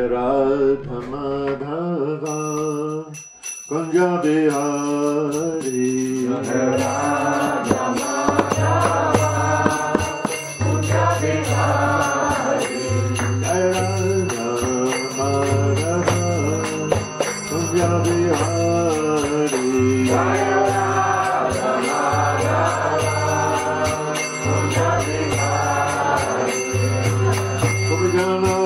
Radha Madhava Kunja Bihari Radha Madhava Kunja Bihari Radha Madhava Kunja Bihari Radha Madhava Kunja Bihari Gopijana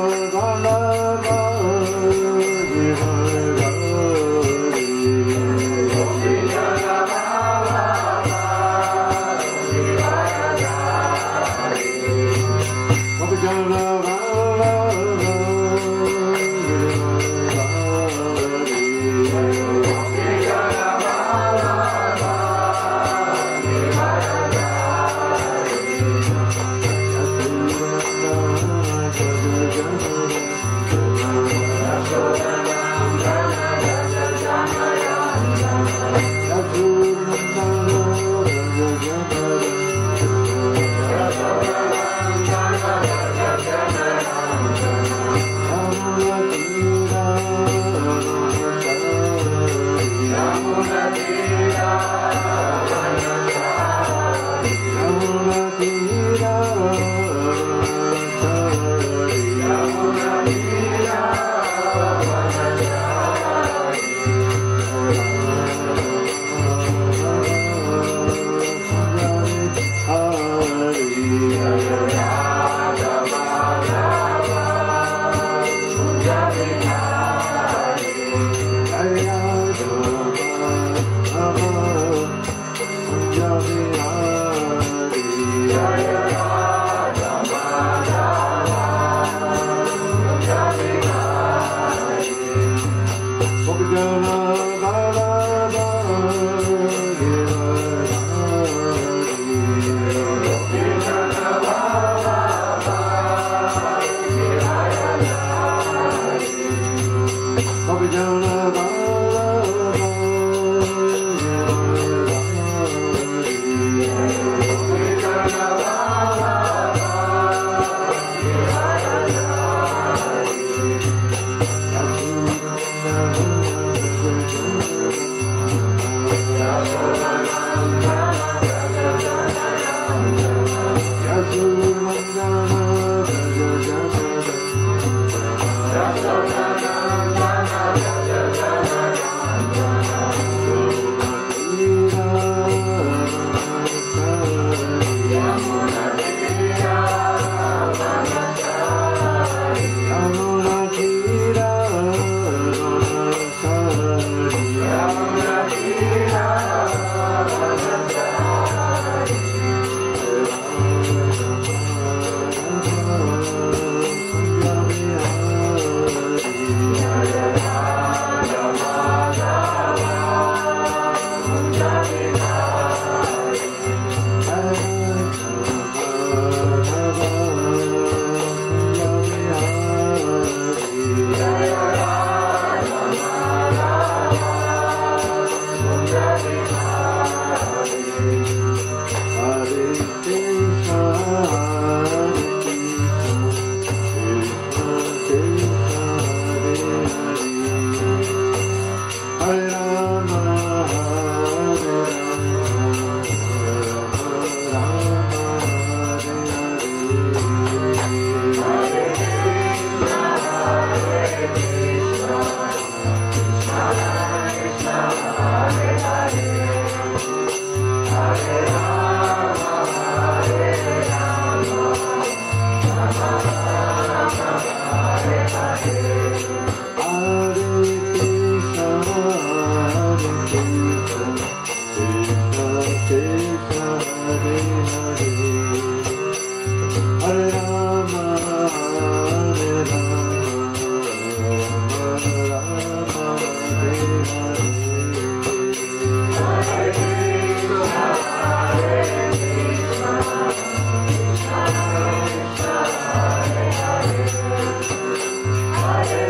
Hare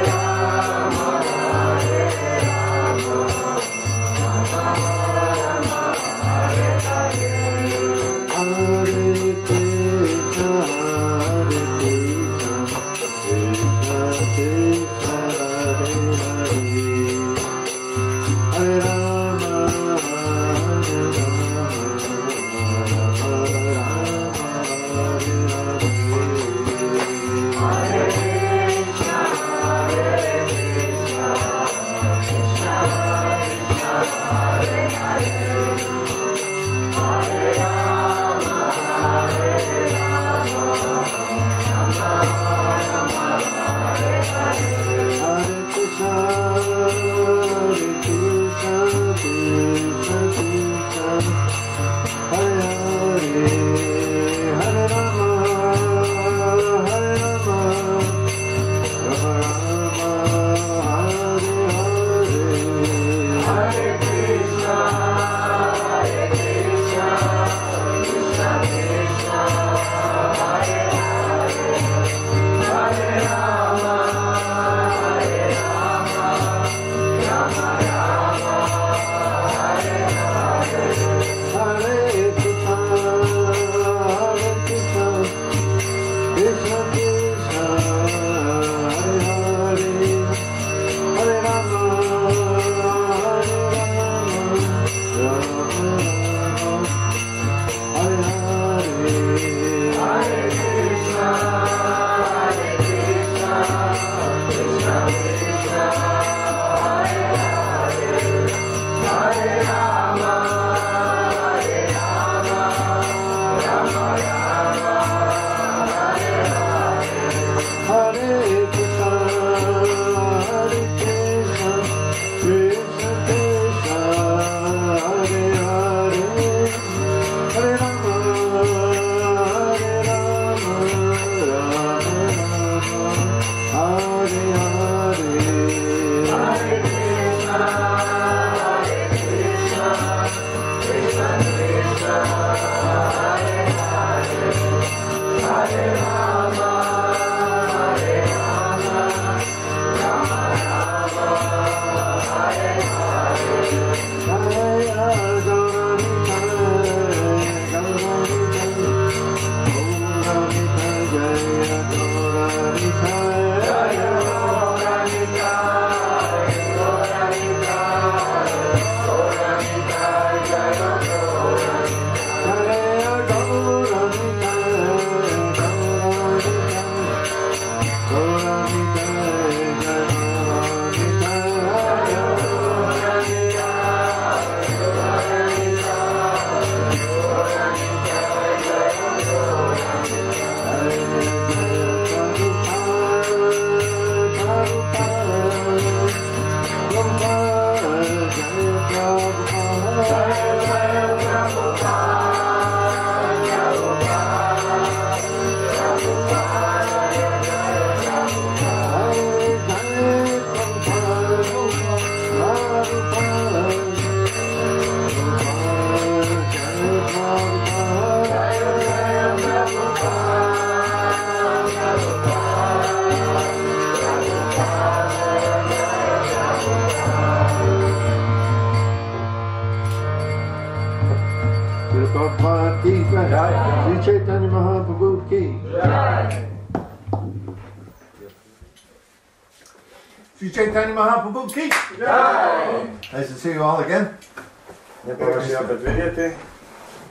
Chaitanya Mahaprabhu ki jai. Nice to see you all again.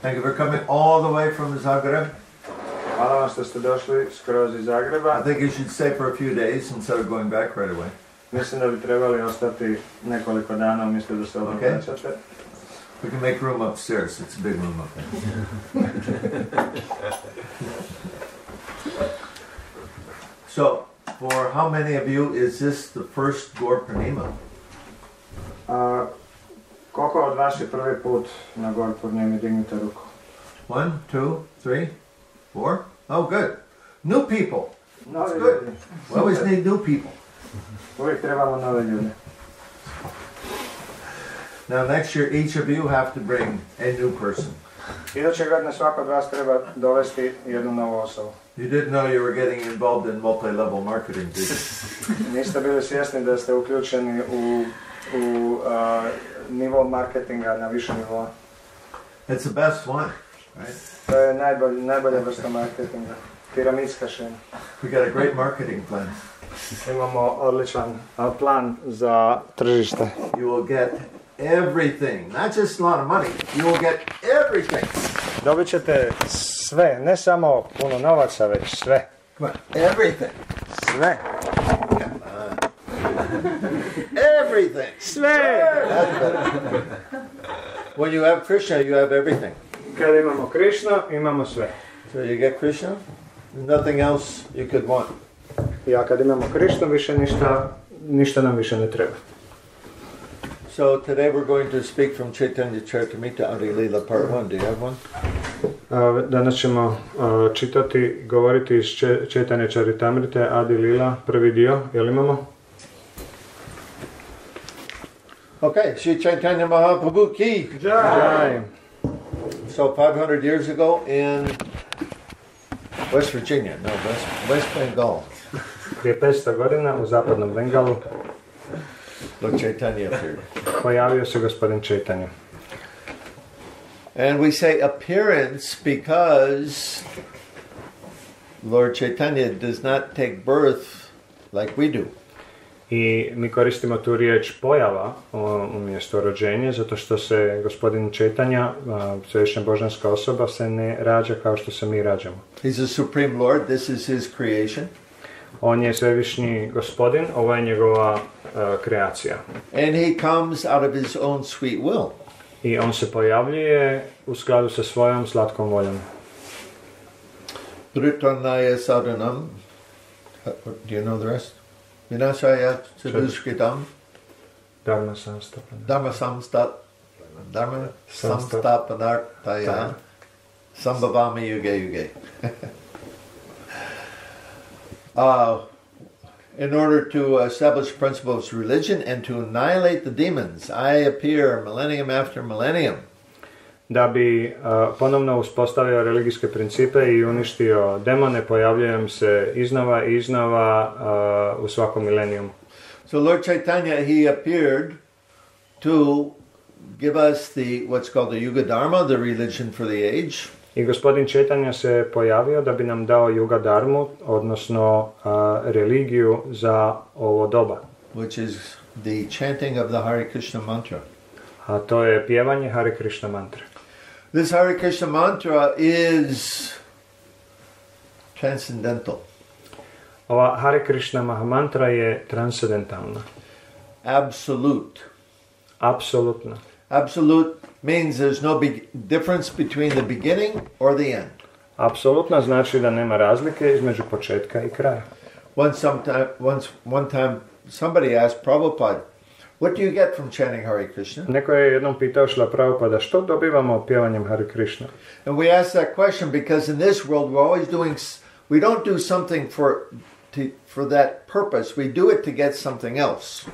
Thank you for coming all the way from Zagreb. Hvala vam što ste došli skroz iz Zagreba. I think you should stay for a few days instead of going back right away. Mislim da bi trebali ostati nekoliko dana umjesto da se odmah vraćate. We can make room upstairs. It's a big room up there. So, for how many of you is this the first Gaura purnima? Koliko od vas je prvi put na Gaura purnimi? Dignite ruku. 1, 2, 3, 4. Oh, good. New people. That's good. We always need new people. Uvijek trebamo nove ljude. Now next year each of you have to bring a new person. Iduće godine svako od vas treba dovesti jednu novu osobu. You didn't know you were getting involved in multi-level marketing, did you? Niste bili svjesni da ste uključeni u nivo marketinga na više nivoa. It's the best one, right? To je najbolja vrsta marketinga. Piramidska šema. We got a great marketing plan. Imamo odličan plan za tržište. You will get everything, not just a lot of money. You will get everything. Dobit ćete sve, ne samo puno novaca, već sve. Come on, everything. Sve. Come on. Everything. Sve. When you have Krishna, you have everything. Kad imamo Krishna, imamo sve. So you get Krishna, there's nothing else you could want. Ja kad imamo Krishna, više ništa nam više ne treba. So today we're going to speak from Chaitanya Charitamrita Adi Lila Part 1. Do you have one? Danas ćemo govoriti iz Chaitanya Charitamrite Adi Lila, prvi dio. Jel imamo? Okay, Sri Chaitanya Mahaprabhu ki jai. So 500 years ago in West Virginia, no, West Bengal. Prije 500 godina u zapadnom Bengalu Lord Chaitanya appeared. Pojavio se gospodin Chaitanya. And we say appearance because Lord Chaitanya does not take birth like we do. I mi koristimo tu riječ pojava umjesto rođenja, zato što se gospodin Chaitanya, svevišnja božanska osoba, se ne rađa kao što se mi rađamo. He's a supreme Lord, this is his creation. On je svevišnji gospodin, ovo je njegova kreacija. And he comes out of his own sweet will. I on se pojavljuje u skladu sa svojom slatkom voljom. Pritranaya sadhanam. Do you know the rest? Vinashaya chadushkitam. Dharma samstapana. Dharma samstapanartaya. Sambhavami yuge yuge. In order to establish principles of religion and to annihilate the demons, I appear millennium after millennium. Da bi ponovno uspostavio religijske principe i uništio demone, pojavljujem se iznova i iznova u svakom milenijumu. So Lord Chaitanya, he appeared to give us what's called the Yuga Dharma, the religion for the age. I gospodin Četanja se pojavio da bi nam dao Yuga Dharmu, odnosno religiju za ovo doba. Which is the chanting of the Hare Krishna mantra. A to je pjevanje Hare Krishna mantre. This Hare Krishna mantra is transcendental. Ova Hare Krishna Mahamantra je transcendentalna. Absolute. Apsolutna. Absolute means there's no big difference between the beginning or the end. Apsolutna znači da nema razlike između početka i kraja. One time somebody asked Prabhupada, what do you get from chanting Hare Krishna? Neko je jednom pitao Šrila Prabhupada, što dobivamo pjevanjem Hare Krishna? And we ask that question because in this world we're always we don't do something for that purpose. We do it to get something else.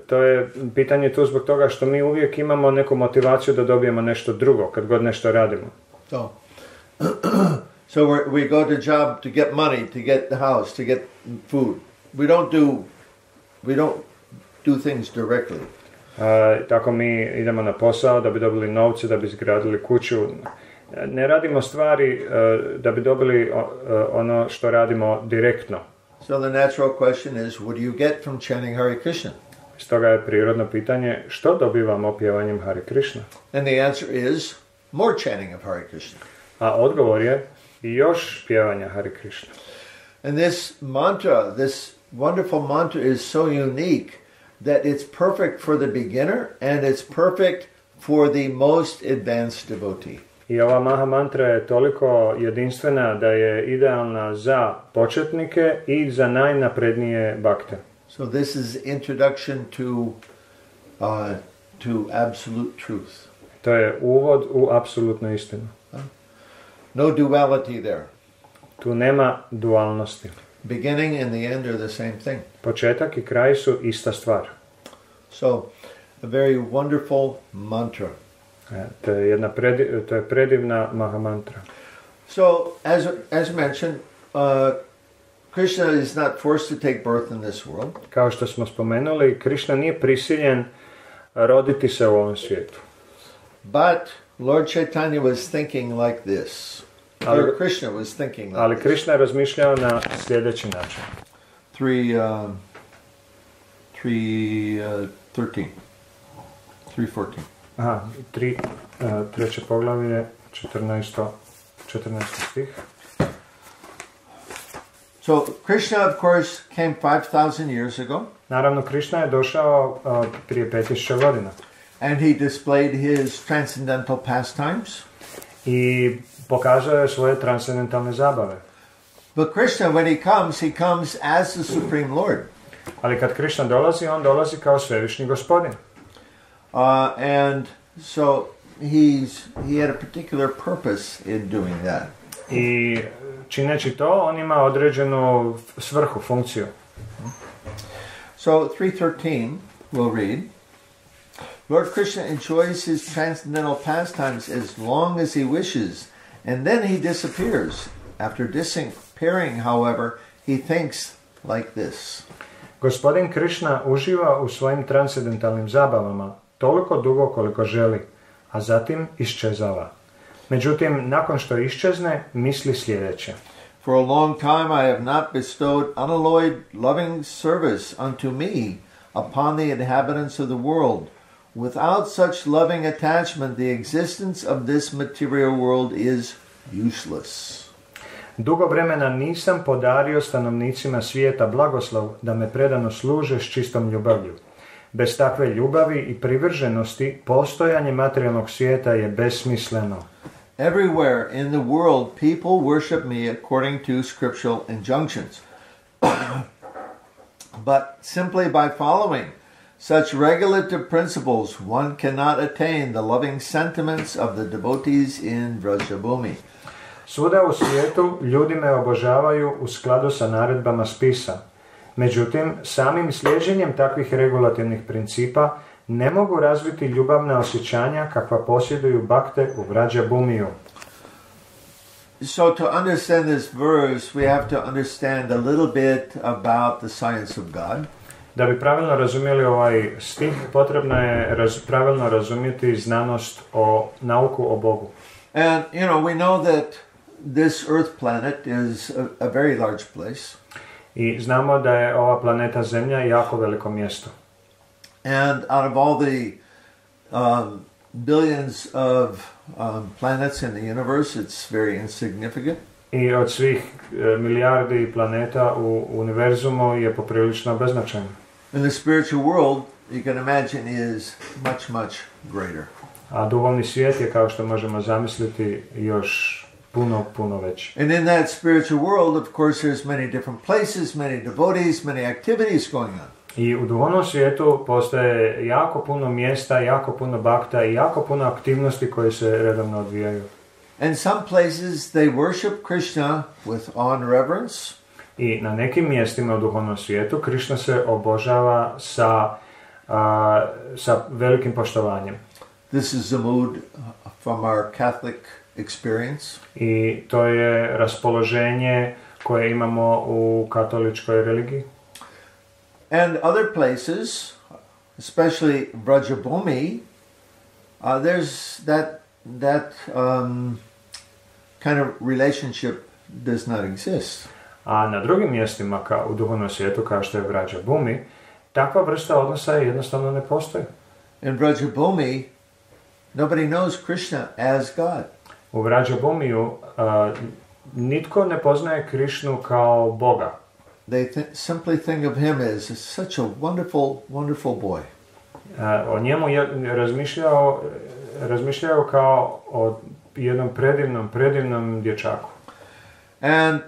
To je pitanje tu zbog toga što mi uvijek imamo neku motivaciju da dobijemo nešto drugo kad god nešto radimo. So we go to job to get money, to get the house, to get food. We don't do things directly. Tako mi idemo na posao da bi dobili novce, da bi izgradili kuću. Ne radimo stvari da bi dobili ono što radimo direktno. So the natural question is, what do you get from chanting Hare Krishna? Stoga je prirodno pitanje, što dobivamo pjevanjem Hare Krishna? And the answer is, more chanting of Hare Krishna. A odgovor je, još pjevanja Hare Krishna. And this mantra, this wonderful mantra is so unique that it's perfect for the beginner and it's perfect for the most advanced devotee. I ova Maha mantra je toliko jedinstvena da je idealna za početnike i za najnaprednije bakte. So this is introduction to absolute truth. To je uvod u apsolutnu istinu. No duality there. Tu nema dualnosti. Beginning and the end are the same thing. Početak i kraj su ista stvar. So, a very wonderful mantra. To je predivna Maha mantra. So, as mentioned, Krishna is not forced to take birth in this world. Kao što smo spomenuli, Krishna nije prisiljen roditi se u ovom svijetu. But Lord Chaitanya was thinking like this. Krishna was thinking like ali this. Krishna je razmišljao na sljedeći način. 3:14. Aha, treće poglavlje, 14. stih. So Krishna, of course, came 5,000 years ago. Naravno, Krishna je došao prije 5000 godina. And he displayed his transcendental pastimes. I pokazao je svoje transcendentalne zabave. But Krishna, when he comes as the Supreme Lord. Ali kad Krishna dolazi, on dolazi kao svevišnji gospodin. And so he had a particular purpose in doing that. I čineći to, on ima određenu svrhu, funkciju. So 3:13 we'll read. Lord Krishna enjoys his transcendental pastimes as long as he wishes, and then he disappears. After disappearing, however, he thinks like this. Gospodin Krishna uživa u svojim transcendentalnim zabavama toliko dugo koliko želi, a zatim iščezava. Međutim, nakon što iščezne, misli sljedeće. For a long time I have not bestowed unalloyed loving service unto me upon the inhabitants of the world. Without such loving attachment, the existence of this material world is useless. Dugo vremena nisam podario stanovnicima svijeta blagoslov da me predano služe s čistom ljubavlju. Bez takve ljubavi i privrženosti postojanje materijalnog svijeta je besmisleno. Everywhere in the world people worship me according to scriptural injunctions. But simply by following such regulative principles, one cannot attain the loving sentiments of the devotees in Vrajabhumi. Svuda u svijetu ljudi me obožavaju u skladu sa naredbama spisa. Međutim, samim slijeđenjem takvih regulativnih principa ne mogu razviti ljubavna osjećanja kakva posjeduju bakte u Vrajabhumiju. So to understand this verse, we have to understand a little bit about the science of God. Da bi pravilno razumjeli ovaj stih, potrebno je pravilno razumjeti znanost nauku o Bogu. And, we know that this earth planet is a very large place. I znamo da je ova planeta Zemlja jako veliko mjesto. And out of all the billions of planets in the universe, it's very insignificant. I od svih milijardi planeta u univerzumu je poprilično beznačajno. In the spiritual world, you can imagine, is much, much greater. A duhovni svijet je, kao što možemo zamisliti, još puno veći. And in that spiritual world, of course, there's many different places, many devotees, many activities going on. I u duhovnom svijetu postoje jako puno mjesta, jako puno bakta i jako puno aktivnosti koje se redovno odvijaju. And some places they worship Krishna with awe and reverence. I na nekim mjestima u duhovnom svijetu Krishna se obožava sa velikim poštovanjem. This is the mood from our Catholic experience. I to je raspoloženje koje imamo u katoličkoj religiji. And other places, especially Vrajabhumi, there's that kind of relationship does not exist. A na drugim mjestima u duhovnom svijetu, kao što je Vrajabhumi, takva vrsta odnosa jednostavno ne postoji. In Vrajabhumi, nobody knows Krishna as God. U Vrajabhumiju nitko ne poznaje Krishnu kao Boga. They simply think of him as such a wonderful, wonderful boy. O njemu razmišljaju kao o jednom predivnom dječaku. And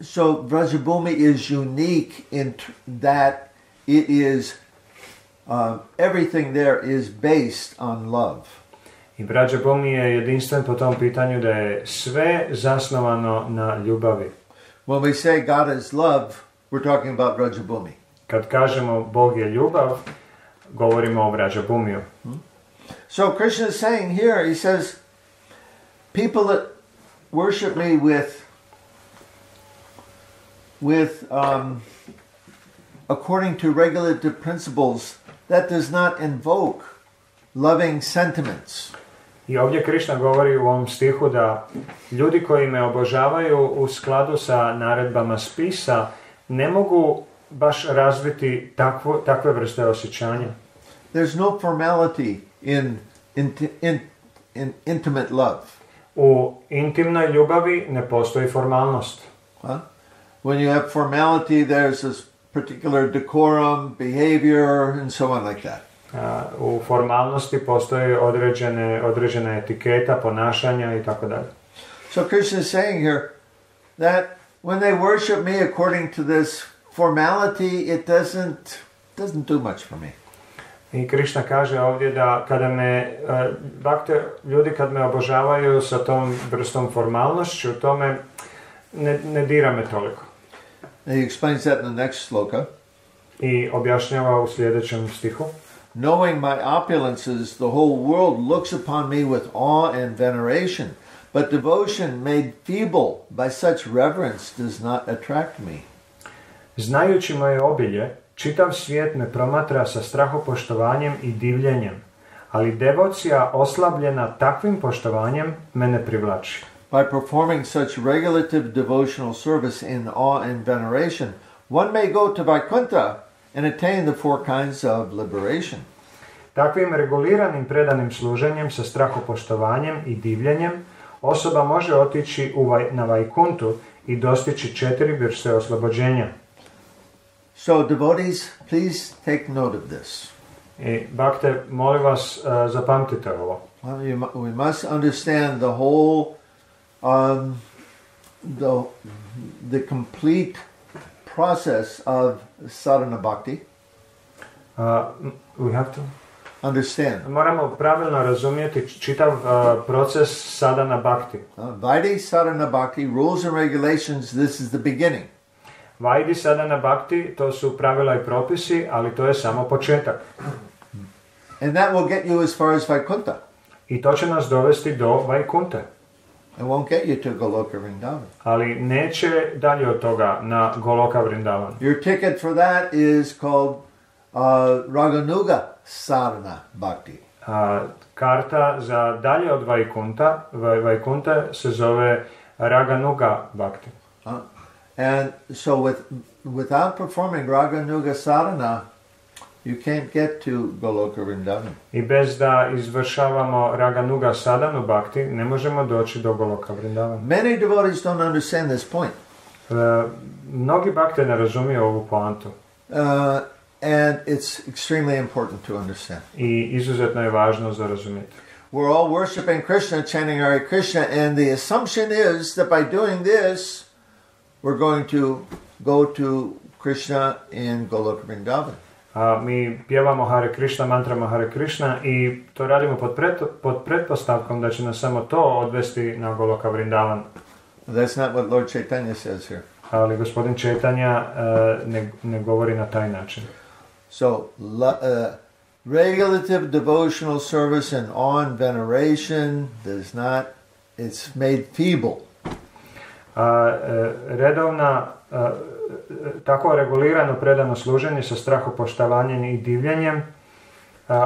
so Vrajabhumi is unique in that it is everything there is based on love. I Vrajabhumi je jedinstven po tom pitanju da je sve zasnovano na ljubavi. When we say God is love, we're talking about Vrajabhumi. Kad kažemo Bog je ljubav, govorimo o Vrajabhumiju. So Krishna is saying here, he says, people that worship me with according to regulative principles, that does not invoke loving sentiments. I ovdje Krishna govori u ovom stihu da ljudi koji me obožavaju u skladu sa naredbama spisa ne mogu baš razviti takve vrste osjećanja. There's no formality in intimate love. U intimnoj ljubavi ne postoji formalnost. When you have formality, there's this particular decorum, behavior, and so on like that. U formalnosti postoji određena etiketa, ponašanja i tako dalje. So Krishna is saying here that when they worship me according to this formality, it doesn't do much for me. I Krishna kaže ovdje da kada ljudi kad me obožavaju sa tom vrstom formalnošću, tome ne dira me toliko. And he explains that in the next sloka. I objašnjava u sljedećem stihu. Knowing my opulences, the whole world looks upon me with awe and veneration, but devotion made feeble by such reverence does not attract me. Znajući moje obilje, čitav svijet me promatra sa strahopoštovanjem i divljenjem, ali devocija oslabljena takvim poštovanjem me ne privlači. By performing such regulative devotional service in awe and veneration, one may go to Vaikuntha and attain the four kinds of liberation. Takvim reguliranim predanim služenjem sa strahopoštovanjem i divljenjem osoba može otići na Vaikuntu i dostići 4 vrste oslobođenja. So devotees, please take note of this. I bakte, molim vas, zapamtite ovo. We must understand the whole, the complete process of sadhana bhakti. We have to Understand. Moramo pravilno razumjeti čitav proces sadhana bhakti. Vaidhi sadhana bhakti, rules and regulations, this is the beginning. Vaidhi sadhana bhakti, to su pravila i propisi, ali to je samo početak. And that will get you as far as Vaikuntha. I to će nas dovesti do Vajkunte. It won't get you to Goloka Vrindavan. Ali neće dalje od toga na Goloka Vrindavan. Your ticket for that is called Raganuga sadhana bhakti. Karta za dalje od Vajkunte se zove Raganuga bhakti. And so without performing Raganuga sadhana, you can't get to Goloka Vrindavan. I bez da izvršavamo Raganuga sadhanu bhakti, ne možemo doći do Goloka Vrindavan. Many devotees don't understand this point. Mnogi bhakte ne razumiju ovu poantu. And it's extremely important to understand. I izuzetno je važno za razumjeti. We're all worshiping Krishna, chanting Hare Krishna, and the assumption is that by doing this, we're going to go to Krishna in Goloka Vrindavan. Mi pjevamo Hare Krishna, mantrama Hare Krishna i to radimo pod pretpostavkom da će nas samo to odvesti na Goloka Vrindavan. That's not what Lord Chaitanya says here. Ali gospodin Chaitanya ne govori na taj način. So, regulative devotional service and on veneration does not, it's made feeble. Redovna, tako regulirano predano služenje sa strahopoštovanjem i divljenjem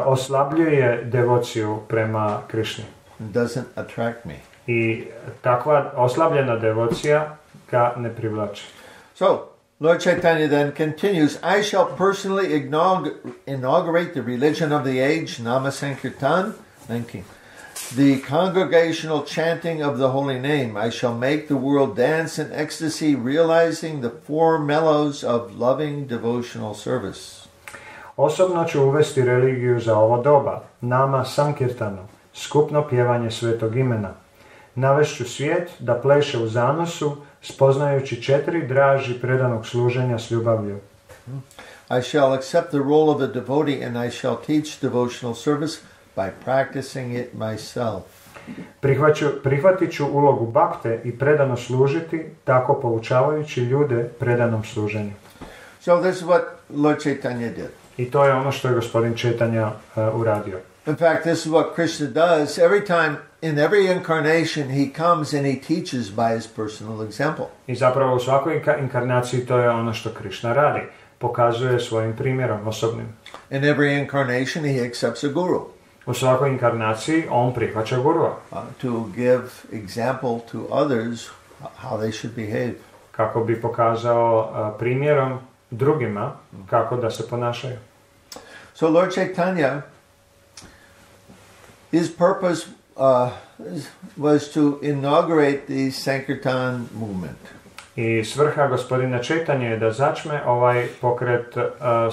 oslabljuje devociju prema Krišni. Doesn't attract me. I takva oslabljena devocija ga ne privlači. So, Lord Chaitanya then continues, I shall personally inaugurate the religion of the age, Nama Sankirtan, the congregational chanting of the holy name. I shall make the world dance in ecstasy, realizing the 4 mellows of loving devotional service. Osobno ću uvesti religiju za ovo doba, Nama Sankirtanu, skupno pjevanje svetog imena. Navešću svijet da pleše u zanosu, spoznajući 4 draži predanog služenja s ljubavlju. I shall accept the role of a devotee and I shall teach devotional service by practicing it myself. Prihvatit ću ulogu bakte i predano služiti, tako poučavajući ljude predanom služenju. So this is what Lord Chaitanya did. I to je ono što je gospodin Chaitanya uradio. In fact, this is what Krishna does. Every time, in every incarnation, he comes and he teaches by his personal example. I zapravo u svakoj inkarnaciji to je ono što Krishna radi. Pokazuje svojim primjerom osobnim. In every incarnation, he accepts a guru. U svakoj inkarnaciji on prihvaća gurua. To give example to others how they should behave. Kako bi pokazao primjerom drugima kako da se ponašaju. So Lord Chaitanya, his purpose was to inaugurate the Sankirtan movement. I svrha gospodina Chaitanya je da začme ovaj pokret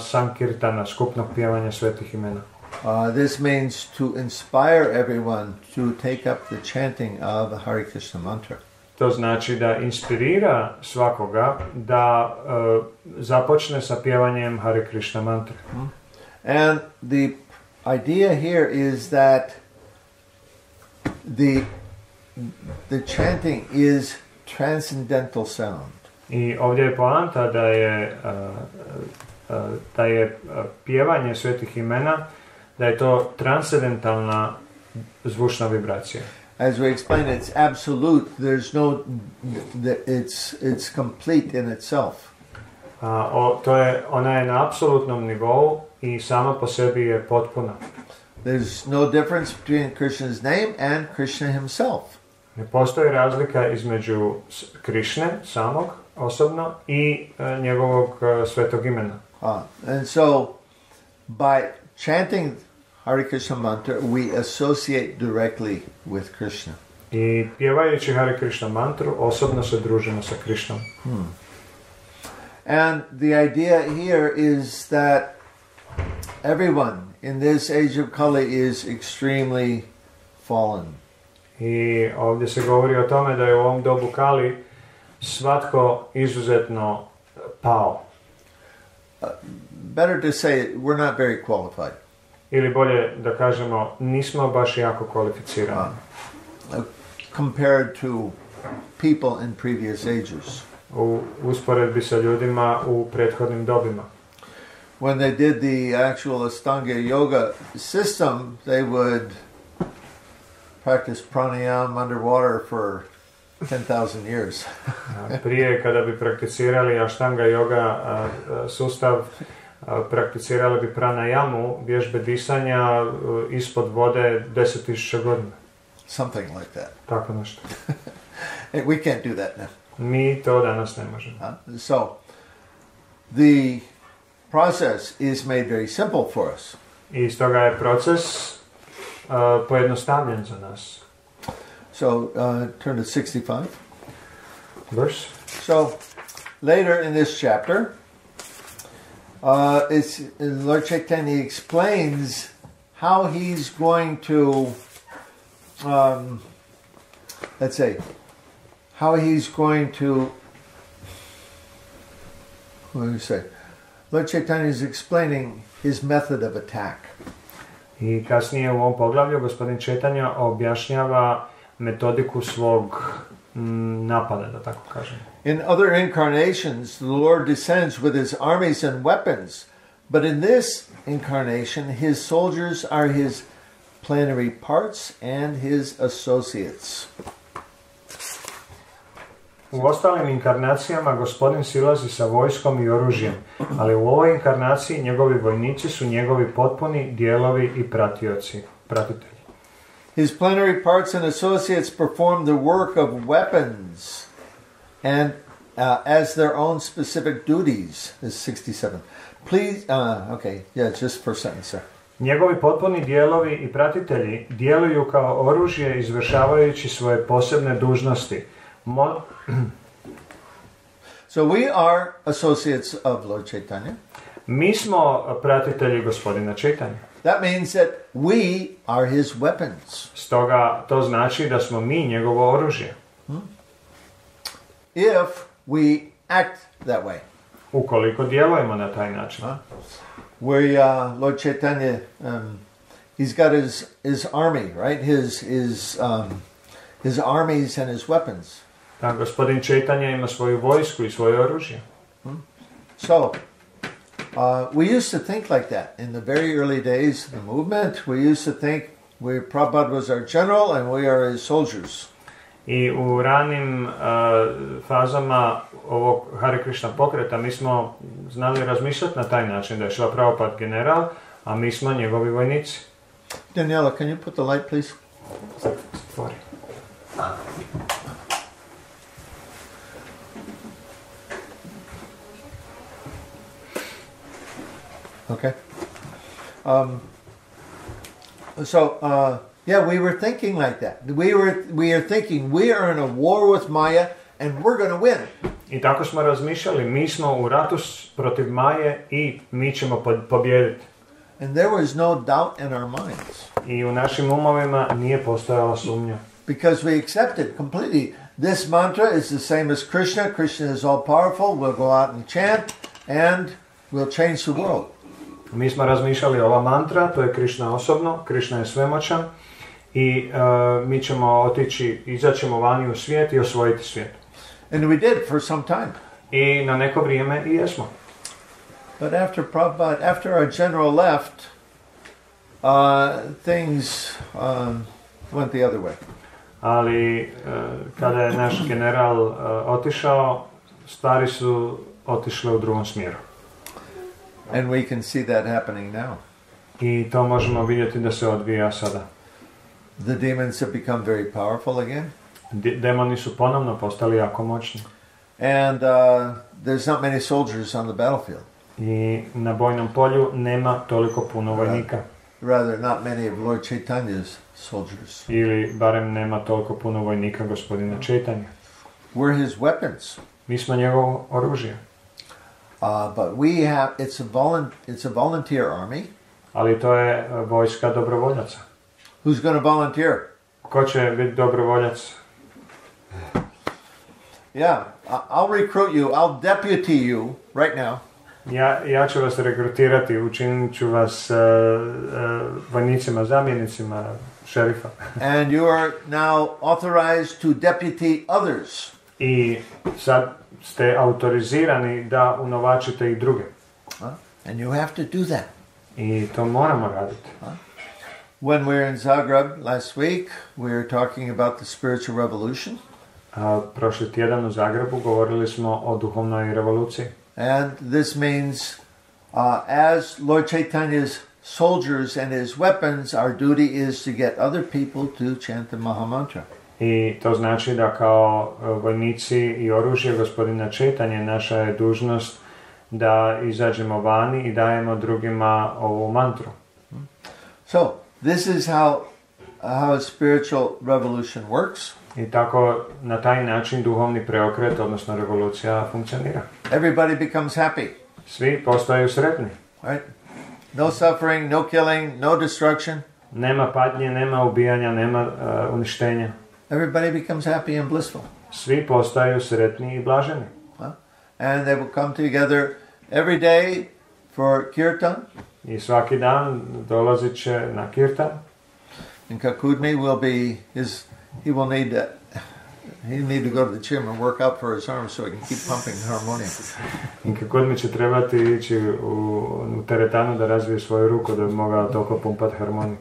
Sankirtana, skupnog pjevanja svetih imena. This means to inspire everyone to take up the chanting of the Hare Krishna mantra. To znači da inspirira svakoga da započne sa pjevanjem Hare Krishna mantre. And the idea here is that the chanting is transcendental sound. I ovdje je poanta da je pjevanje svetih imena, da je to transcendentalna zvučna vibracija. As we explained, it's absolute. There's no, it's complete in itself. Ona je na apsolutnom nivou i sama po sebi je potpuna. There's no difference between Krishna's name and Krishna himself. Ne postoji razlika između Krišne samog osobno i njegovog svetog imena. And so by chanting Hare Krishna mantra, we associate directly with Krishna. I pjevajući Hare Krishna mantru, osobno se družimo sa Krishnom. And the idea here is that everyone in this age of Kali is extremely fallen. I ovdje se govori o tome da je u ovom dobu Kali svatko izuzetno pao. Better to say we're not very qualified. Ili bolje da kažemo, nismo baš jako kvalificirani. Compared to people in previous ages. U usporedbi sa ljudima u prethodnim dobima. When they did the actual Astanga yoga system, they would practice pranayama underwater for 10,000 years. Prije kada bi prakticirali Ashtanga yoga sustav, prakticirali bi pranayamu, vježbe disanja ispod vode 10,000 godina. Something like that. Tako nešto. We can't do that now. Mi to danas ne možemo. So, the process is made very simple for us. I stoga je proces pojednostavljen za nas. So, turn to 65. Verse. So, later in this chapter, Lord Chaitanya explains how he's going to, let's say, how he's going to, what do you say? Lord Chaitanya is explaining his method of attack. I kasnije u ovom poglavlju gospodin Chaitanya objašnjava metodiku svog napada, da tako kažem. In other incarnations, the Lord descends with his armies and weapons, but in this incarnation, his soldiers are his plenary parts and his associates. U ostalim inkarnacijama gospodin silazi sa vojskom i oružjem, ali u ovoj inkarnaciji njegovi vojnici su njegovi potpuni dijelovi i pratitelji. His plenary parts and associates perform the work of weapons and as their own specific duties. This is 67. Please, just first sentence there. Njegovi potpuni dijelovi i pratitelji djeluju kao oružje izvršavajući svoje posebne dužnosti. So we are associates of Lord Chaitanya. Mi smo pratitelji gospodina Chaitanya. That means that we are his weapons. Stoga to znači da smo mi njegovo oružje. If we act that way. Ukoliko djelujemo na taj način. Lord Chaitanya, he's got his army, right? His armies and his weapons. Da, gospodin Chaitanya ima svoju vojsku i svoje oružje. So, we used to think like that in the very early days of the movement. We used to think Prabhupada was our general and we are his soldiers. I u ranim fazama ovog Hare Krishna pokreta mi smo znali razmišljati na taj način da je Šrila Prabhupada general, a mi smo njegovi vojnici. Daniela, can you put the light, please? Sorry. Okay. We were thinking like that. We are thinking we are in a war with Maya and we're going to win. I tako smo razmišljali, mi smo u ratu protiv Maje i mi ćemo pobijediti. And there was no doubt in our minds. I u našim umovima nije postojala sumnja. Because we accepted completely. This mantra is the same as Krishna. Krishna is all powerful. We'll go out and chant and we'll change the world. Mi smo razmišljali ova mantra, to je Krishna osobno, Krishna je svemoćan i mi ćemo izaćemo vani u svijet i osvojiti svijet. And we did for some time. I na neko vrijeme i jesmo. But after our general left, things went the other way. Ali kada je naš general otišao, stvari su otišle u drugom smjeru. And we can see that happening now. I to možemo vidjeti da se odvija sada. The demons have become very powerful again. Demoni su ponovno postali jako moćni. And there's not many soldiers on the battlefield. I na bojnom polju nema toliko puno vojnika. rather not many of Lord Chaitanya's soldiers. Ili barem nema toliko puno vojnika gospodina Chaitanya. We're his weapons. Mi smo njegovo oružje. But we have, it's a volunteer army. Ali to je vojska dobrovoljaca. Who's going to volunteer? Ko će biti dobrovoljac? Yeah, I'll recruit you. I'll deputy you right now. Ja ću vas regrutirati, učinit ću vas vojnicima, zamjenicima šerifa. And you are now authorized to deputy others. I sad ste autorizirani da unovačite i druge. And you have to do that. I to moramo raditi. When we were in Zagreb last week, we were talking about the spiritual revolution. Prošli tjedan u Zagrebu govorili smo o duhovnoj revoluciji. And this means, as Lord Chaitanya's soldiers and his weapons, our duty is to get other people to chant the Mahamantra. I to znači da kao vojnici i oružje gospodina Chaitanje naša je dužnost da izađemo vani i dajemo drugima ovu mantru. So, this is how spiritual revolution works. I tako na taj način duhovni preokret, odnosno revolucija, funkcionira. Everybody becomes happy. Svi postaju sretni. Right? No suffering, no killing, no destruction. Nema patnje, nema ubijanja, nema uništenja. Everybody becomes happy and blissful. Svi postaju sretni i blaženi. And they will come together every day for kirtan. I svaki dan dolazit će na kirtan. And kakudmi will be he will need to go to the gym and work out for his arms so he can keep pumping harmonium. I kakudmi će trebati ići u teretanu da razvije svoju ruku da bi mogao toliko pumpati harmoniju.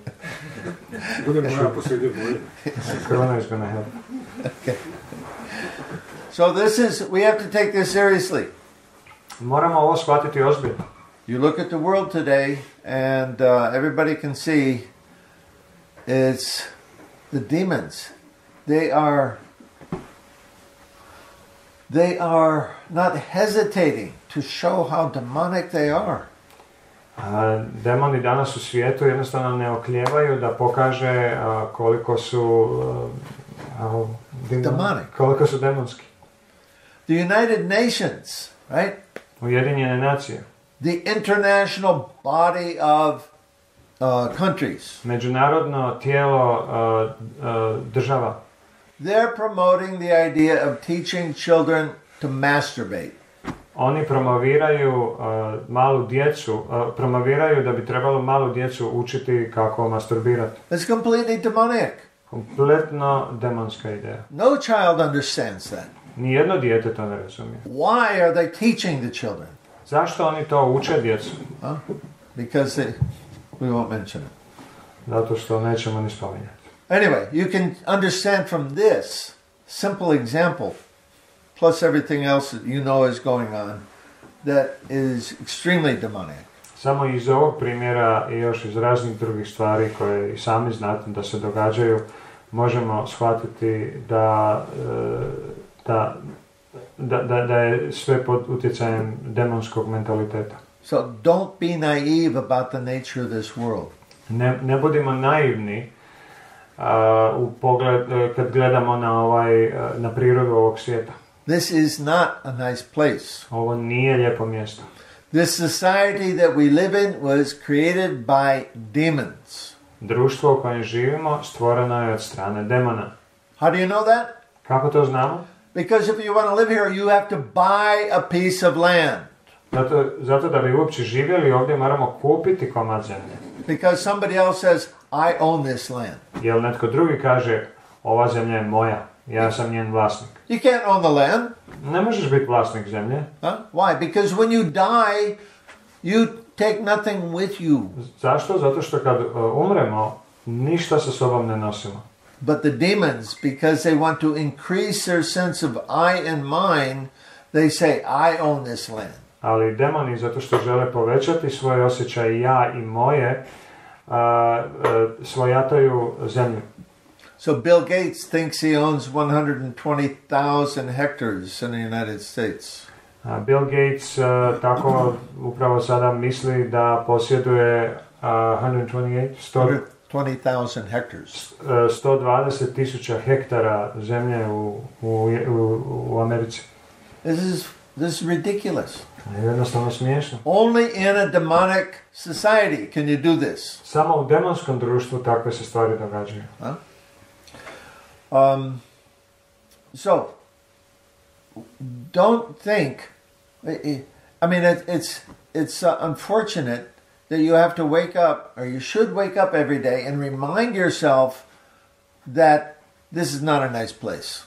Corona is going to help. Okay. So we have to take this seriously. Moramo ovo shvatiti ozbiljno. You look at the world today and everybody can see it's the demons. They are not hesitating to show how demonic they are. Demoni danas u svijetu jednostavno ne oklijevaju da pokaže koliko su demonic. Koliko su demonski. The United Nations, right? Ujedinjene nacije. The international body of countries. Međunarodno tijelo država. They're promoting the idea of teaching children to masturbate. Oni promoviraju malu djecu, promoviraju da bi trebalo malu djecu učiti kako masturbirati. It's completely demoniac. Kompletno demonska ideja. No child understands that. Nijedno dijete to ne razumije. Why are they teaching the children? Zašto oni to uče djecu? Because we won't mention it. Zato što nećemo ni spominjati. Anyway, you can understand from this simple example, plus everything else that you know is going on, that is extremely demonic. Samo iz ovog primjera i još iz raznih drugih stvari koje i sami znate da se događaju, možemo shvatiti da je sve pod utjecajem demonskog mentaliteta. So don't be naive about the nature of this world. Ne budimo naivni u pogled kad gledamo na prirodu ovog svijeta. This is not a nice place. Ovo nije lijepo mjesto. This society that we live in was created by demons. Društvo u kojem živimo stvoreno je od strane demona. How do you know that? Kako to znamo? Because if you want to live here, you have to buy a piece of land. Zato da bi uopće živjeli ovdje moramo kupiti komad zemlje. Because somebody else says, I own this land. Jer netko drugi kaže, ova zemlja je moja, ja sam njen vlasnik. You can't own the land. Ne možeš biti vlasnik zemlje. Why? Because when you die, you take nothing with you. Zašto? Zato što kad umremo, ništa sa sobom ne nosimo. But the demons, because they want to increase their sense of I and mine, they say, I own this land. Ali demoni, zato što žele povećati svoje osjećaje ja i moje, svojataju zemlju. So Bill Gates thinks he owns 120,000 hectares in the United States. Bill Gates tako upravo sada misli da posjeduje 128, 120,000 hectares. 120,000 hektara zemlje u Americi. This is ridiculous. Jednostavno smiješno. Only in a demonic society can you do this. Samo u demonskom društvu takve se stvari događaju. So, don't think. I mean, it's unfortunate that you have to wake up, or you should wake up every day and remind yourself that this is not a nice place.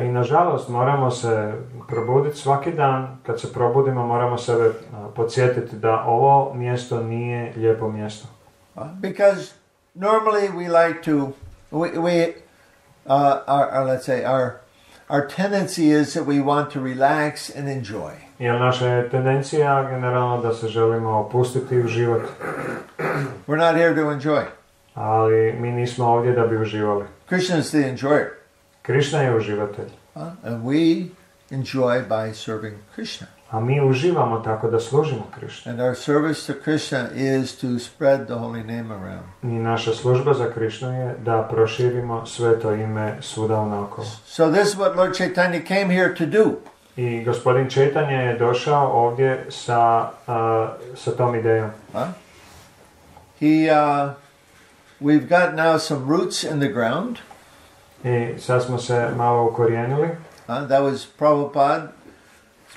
I nažalost moramo se probuditi svaki dan, kad se probudimo moramo sebe podsjetiti da ovo mjesto nije lijepo mjesto. Because normally we like to, let's say our tendency is that we want to relax and enjoy. Jer naša je tendencija generalno da se želimo opustiti u život. We're not here to enjoy. Ali mi nismo ovdje da bi uživali. Krishna is the enjoyer. Krishna je uživatelj. And we enjoy by serving Krishna. A mi uživamo tako da služimo Krishna. And our service to Krishna is to spread the holy name around. I naša služba za Krishnu je da proširimo sveto ime svuda unaokolo. So this is what Lord Chaitanya came here to do. I gospodin Chaitanya je došao ovdje sa tom idejom. We've got now some roots in the ground. I sad smo se malo ukorijenili. That was Prabhupada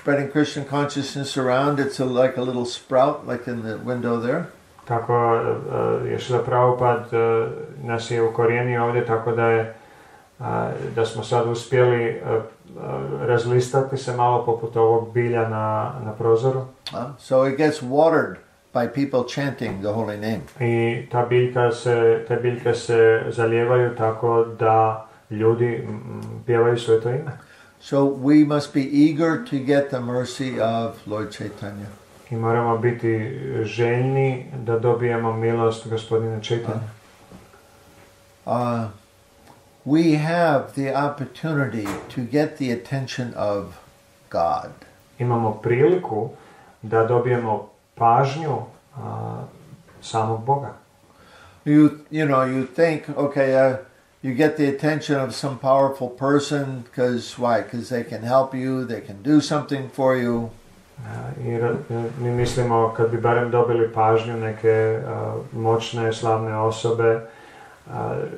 spreading Krishna consciousness around. It's like a little sprout, like in the window there. Tako je Šrila Prabhupada nas je ukorijenio ovdje, tako da smo sad uspjeli razlistati se malo poput ovog bilja na prozoru. So it gets watered by people chanting the holy name. I te biljke se zalijevaju tako da ljudi pjevaju sveto ime. So we must be eager to get the mercy of Lord Chaitanya. I moramo biti željni da dobijemo milost gospodina Chaitanya. We have the opportunity to get the attention of God. Imamo priliku da dobijemo pažnju samog Boga. You think, okay, you get the attention of some powerful person because why? Because they can help you, they can do something for you. Mi mislimo kad bi barem dobili pažnju neke moćne, slavne osobe,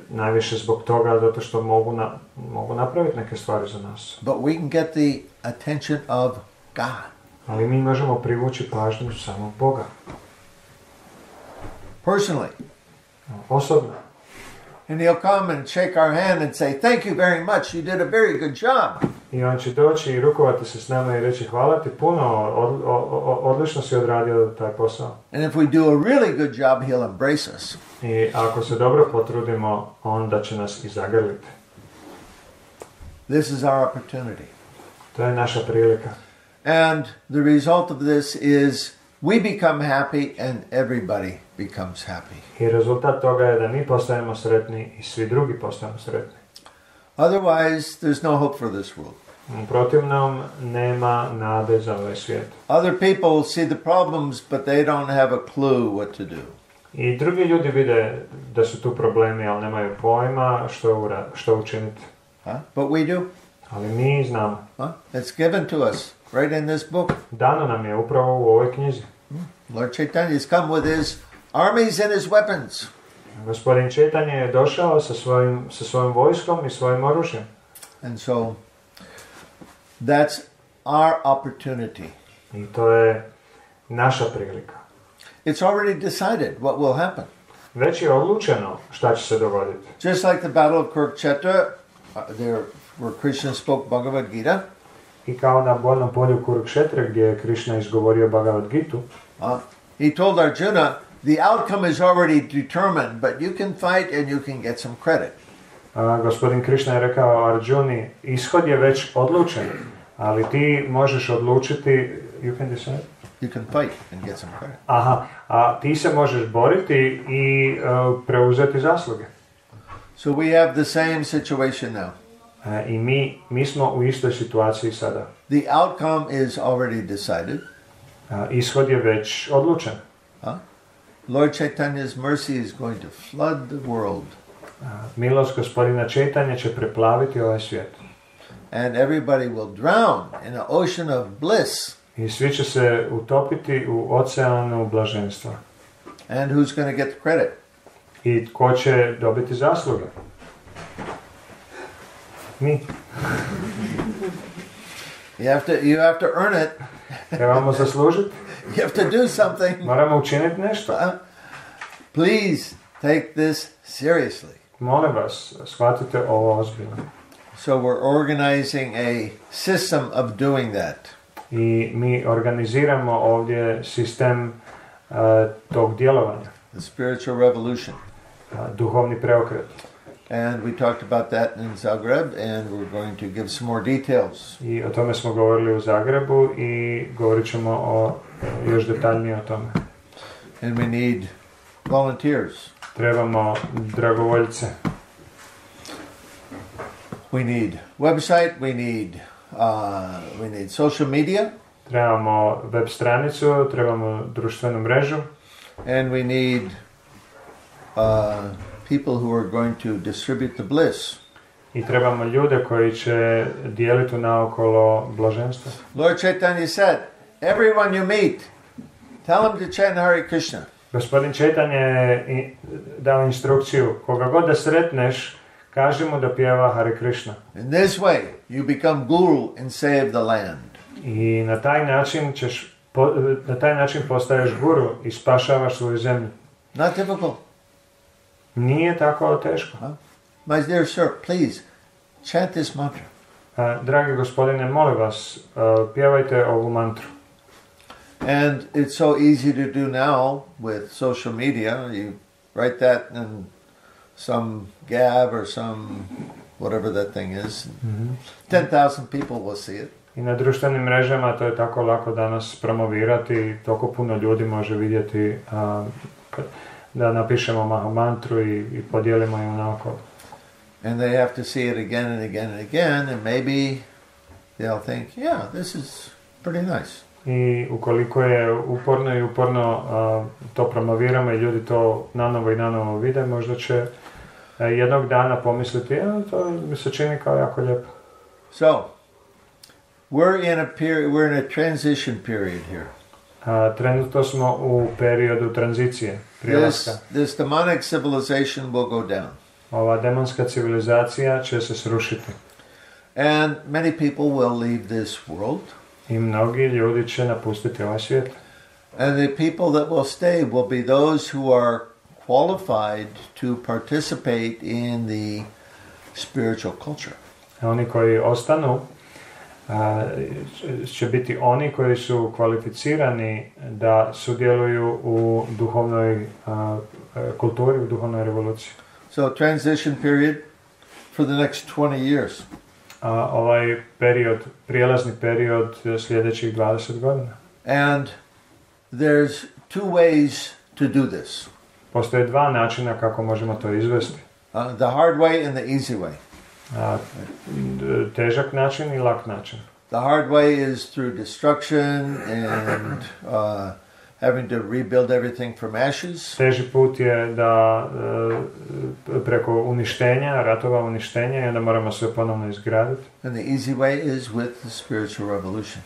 najviše zbog toga zato što mogu napraviti neke stvari za nas. But we can get the attention of God. Ali mi možemo privući pažnju samog Boga. Personally. Osobno. And he'll come and shake our hand and say, thank you very much, you did a very good job. I on će doći i rukovati se s nama i reći hvala ti puno, odlično si odradio taj posao. And if we do a really good job, he'll embrace us. I ako se dobro potrudimo, onda će nas i zagrliti. This is our opportunity. To je naša prilika. And the result of this is we become happy and everybody becomes happy. I rezultat toga je da mi postajemo sretni i svi drugi postajemo sretni. Otherwise, there's no hope for this world. U protivnom, nema nade za ovaj svijet. Other people see the problems, but they don't have a clue what to do. I drugi ljudi vide da su tu problemi, ali nemaju pojma što učiniti. But we do. Ali mi znamo. It's given to us right in this book. Dano nam je upravo u ovoj knjizi. Lord Chaitanya has come with his armies and his weapons. Gospodin Chaitanya je došao sa svojim vojskom i svojim oružjem. And so that's our opportunity. I to je naša prilika. It's already decided what will happen. Već je odlučeno šta će se dogoditi. Just like the battle of Kurukshetra, there where Krishna spoke Bhagavad Gita. I kao na bojnom polju Kurukshetra gdje je Krishna izgovorio Bhagavad Gitu. He told Arjuna, the outcome is already determined, but you can fight and you can get some credit. Gospodin Krishna je rekao Arjuni, ishod je već odlučen, ali ti možeš odlučiti, you can decide? You can fight and get some credit. A ti se možeš boriti i preuzeti zasluge. So we have the same situation now. I mi smo u istoj situaciji sada. The outcome is already decided. Ishod je već odlučen. Lord Chaitanya's mercy is going to flood the world. Milost gospodina Čaitanje će preplaviti ovaj svijet. And everybody will drown in an ocean of bliss. I svi će se utopiti u oceanu blaženstva. And who's going to get the credit? I tko će dobiti zasluge? Mi. You have to earn it. Trebamo zaslužiti. You have to do something. Moramo učiniti nešto. Please take this seriously. Molim vas, shvatite ovo ozbiljno. So we're organizing a system of doing that. I mi organiziramo ovdje sistem tog djelovanja. The spiritual revolution. Duhovni preokret. And we talked about that in Zagreb, and we're going to give some more details. I o tome smo govorili u Zagrebu i govorit ćemo još detaljnije o tome. And we need volunteers. Trebamo dragovoljce. We need website. We need social media. Trebamo web stranicu, trebamo društvenu mrežu. And we need people who are going to distribute the bliss. I trebamo ljude koji će dijeliti naokolo blaženstvo. Lord Chaitanya said, everyone you meet, tell them to chant Hare Krishna. Gospodin Čaitanje je dao instrukciju, koga god da sretneš, kaži mu da pjeva Hare Krishna. In this way, you become guru and save the land. I na taj način postaješ guru i spašavaš svoju zemlju. Not difficult. Nije tako teško. My dear sir, please, chant this mantra. Dragi gospodine, molim vas, pjevajte ovu mantru. And it's so easy to do now with social media. You write that in some Gab or some whatever that thing is. 10,000 people will see it. I na društvenim mrežama to je tako lako danas promovirati, toliko puno ljudi može vidjeti da napišemo mahamantru i podijelimo ju naokolo. And they have to see it again and again and again, and maybe they'll think, yeah, this is pretty nice. I ukoliko je uporno to promoviramo i ljudi to nanovo i nanovo vide, možda će jednog dana pomisliti, to mi se čini kao jako lijepo. So, we're in a transition period here. Trenutno smo u periodu tranzicije, prijelaska. This demonic civilization will go down. Ova demonska civilizacija će se srušiti. And many people will leave this world. I mnogi ljudi će napustiti ovaj svijet. And the people that will stay will be those who are qualified to participate in the spiritual culture. Oni koji ostanu će biti oni koji su kvalificirani da sudjeluju u duhovnoj kulturi, u duhovnoj revoluciji. So transition period for the next 20 years. Ovaj period, prijelazni period sljedećih 20 godina. And there's two ways to do this. Postoje dva načina kako možemo to izvesti. The hard way and the easy way. Težak način i lak način. The hard way is through destruction and having to rebuild everything from ashes. Teži put je da preko uništenja, ratova uništenja, i onda moramo sve ponovno izgraditi. And the easy way is with the spiritual revolution.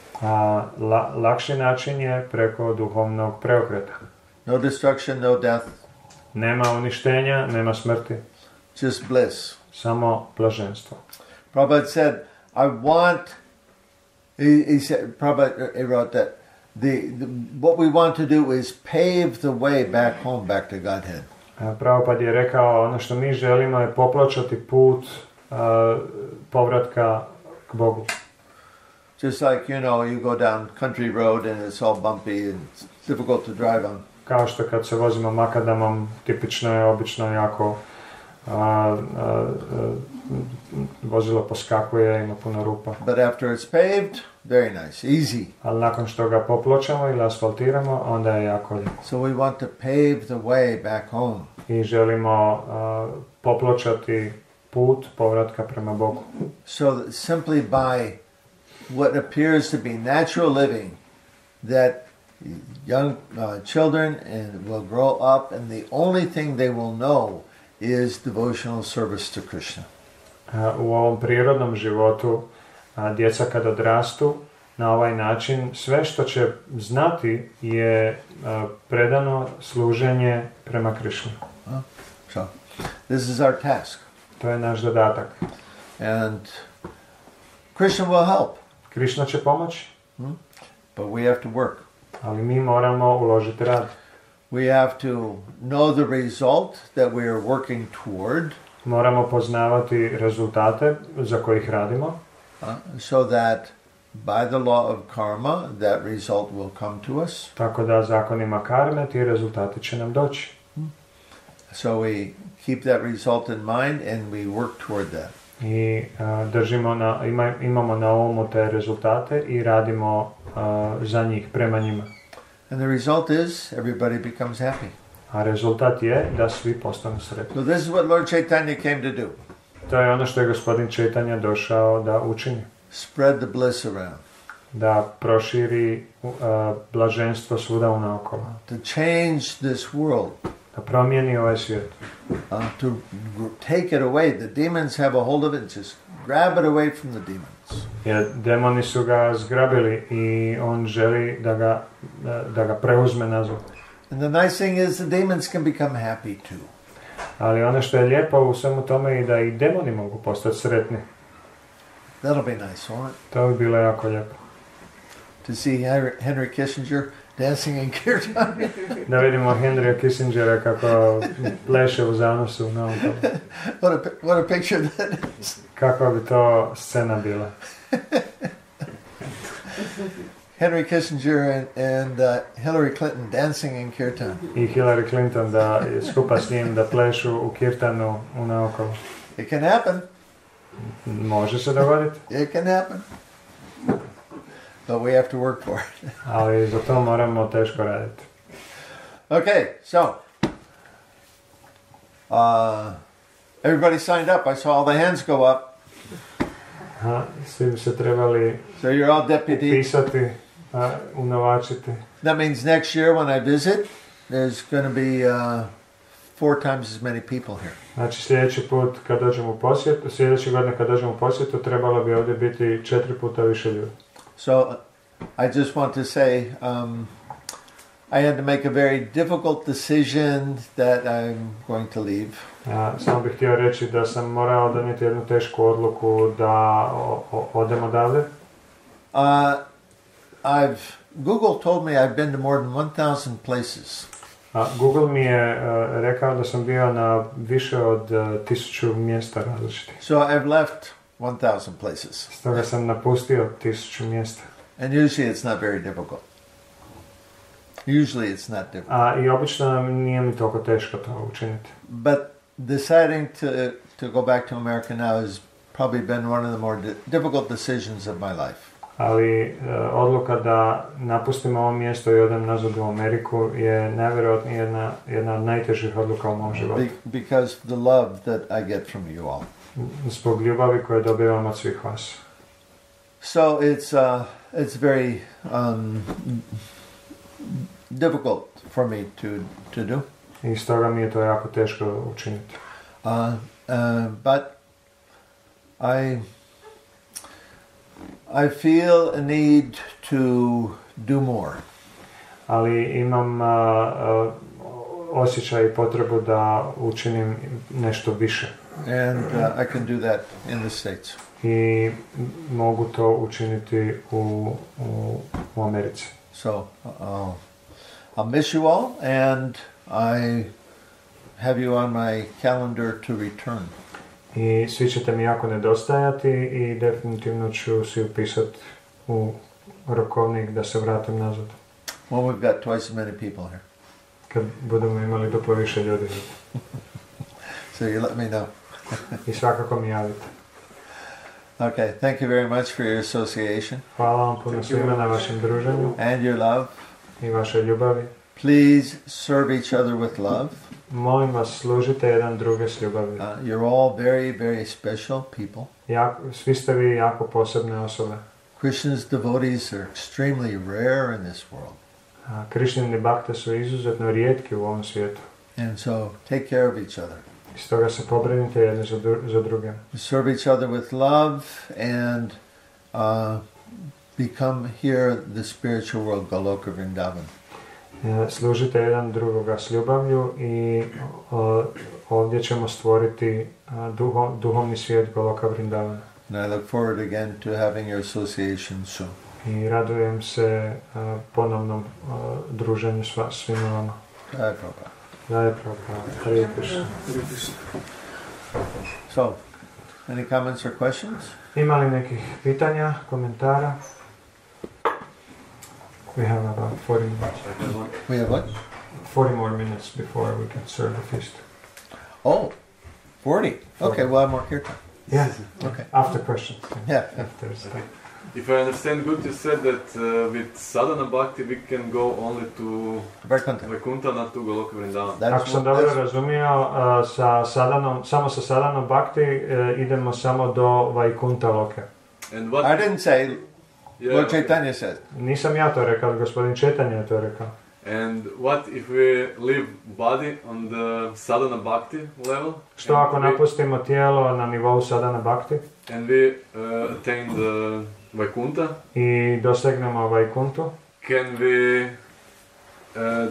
Lakši način je preko duhovnog preokreta. No destruction, no death. Nema uništenja, nema smrti. Just bliss. Samo blaženstvo. Prabhupada said, he wrote that what we want to do is pave the way back home, back to Godhead. Prabhupada je rekao, ono što mi želimo je popločati put povratka k Bogu. Just like, you go down country road and it's all bumpy and it's difficult to drive on. Kao što kad se vozimo makadamom, tipično je, obično jako vozilo poskakuje, ima puno rupa. But after it's paved, very nice, easy. Ali nakon što ga popločamo ili asfaltiramo, onda je jako lijepo. So we want to pave the way back home. I želimo popločati put povratka prema Bogu. So simply by what appears to be natural living, that young children and will grow up, and the only thing they will know is devotional service to Krishna. U ovom prirodnom životu djeca kad odrastu na ovaj način, sve što će znati je predano služenje prema Krishnu. So, this is our task. To je naš zadatak. And Krishna will help. Krishna će pomoći. But we have to work. Ali mi moramo uložiti rad. We have to know the result that we are working toward. Moramo poznavati rezultate za kojih radimo. So that by the law of karma, that result will come to us. Tako da zakonima karme ti rezultati će nam doći. So we keep that result in mind and we work toward that. I imamo na umu te rezultate i radimo za njih, prema njima. And the result is everybody becomes happy. A rezultat je da svi postanu sretni. So this is what Lord Chaitanya came to do. To je ono što je gospodin Chaitanya došao da učini. Spread the bliss around. Da proširi blaženstvo svuda unaokolo. To change this world. Da promijeni ovaj svijet. To take it away. The demons have a hold of it and just grab it away from the demons. Jer demoni su ga zgrabili i on želi da ga preuzme nazad. And the nice thing is the demons can become happy too. Ali ono što je lijepo u svemu tome je da i demoni mogu postati sretni. That'll be nice, won't it? To bi bilo jako lijepo. To see Henry Kissinger dancing in kirtan. Da vidimo Henrya Kissingera kako pleše u zanosu. What a picture that is. Kakva bi to scena bila. Henry Kissinger and Hillary Clinton dancing in kirtan. I Hillary Clinton da skupa s njim da plešu u kirtanu unaokolo. It can happen. Može se dogoditi. It can happen. But we have to work for it. Ali za to moramo teško raditi. Okay, so everybody signed up. I saw all the hands go up. Svi bi se trebali so you're all deputy. Pisati, unovačiti. That means next year when I visit, there's going to be 4 times as many people here. Znači sljedeći put kad dođemo u posjetu, sljedeće godine kad dođemo u posjetu, trebalo bi ovdje biti 4 puta više ljudi. So I just want to say I had to make a very difficult decision that I'm going to leave. Samo bih htio reći da sam morao donijeti jednu tešku odluku da odem odavde. Google told me I've been to more than 1,000 places. Google mi je rekao da sam bio na više od 1000 mjesta različitih. So I've left 1,000 places. Stoga sam napustio 1000 mjesta. And usually it's not very difficult. Usually it's not difficult. I obično nije mi toliko teško to učiniti. But deciding to go back to America now has probably been one of the more difficult decisions of my life. Ali odluka da napustim ovo mjesto i odem nazad u Ameriku je najvjerojatnije jedna od najtežih odluka u mom životu. Because the love that I get from you all. Zbog ljubavi koju dobivam od svih vas. So it's very difficult for me to do. I stoga mi je to jako teško učiniti. But I feel a need to do more. Ali imam osjećaj i potrebu da učinim nešto više. And I can do that in the States. I mogu to učiniti u Americi. So I'll miss you all and I have you on my calendar to return. I svi ćete mi jako nedostajati i definitivno ću si upisati u rokovnik da se vratim nazad. Well, we've got twice as many people here. Kad budemo imali duplo više ljudi. So you let me know. I svakako mi javite. Okay, thank you very much for your association. Hvala vam puno svima na vašem druženju. And your love. I vaše ljubavi. Please serve each other with love. Molim vas, služite jedan druge s ljubavi. You're all very, very special people. Svi ste vi jako posebne osobe. Krishna's devotees are extremely rare in this world. Krišnjini bakte su izuzetno rijetki u ovom svijetu. And so take care of each other. Stoga se pobrinite jedni za druge. Serve each other with love and become here the spiritual world, Goloka Vrindavan. Služite jedan drugoga s ljubavlju i ovdje ćemo stvoriti duhovni svijet Goloka Vrindavana. And I look forward again to having your association soon. I radujem se ponovnom druženju s svima vama. Jai Prabhupada. Jai Prabhupada. Hare Krishna. So, any comments or questions? Ima li nekih pitanja, komentara? We have about 40 minutes. We have what? 40 more minutes before we can serve the feast. Oh, 40. Okay, we'll have more kirtan. Yeah. Okay. After questions. Yeah. After stuff. If I understand good, you said that with sadhana bhakti we can go only to Vaikuntha. Vaikuntha, not to Goloka Vrindavan. Ako sam dobro razumio, samo sa sadanom bhakti idemo samo do Vaikuntha loke. And what? I didn't say, Yeah, Lord okay. Chaitanya said. Nisam ja to rekao, gospodin Četanja je to rekao. And what if we leave body on the sadhana bhakti level? Što ako napustimo tijelo na nivou sadana bhakti And we attain the Vaikuntha? i dosegnemo Vaikuntu, Can we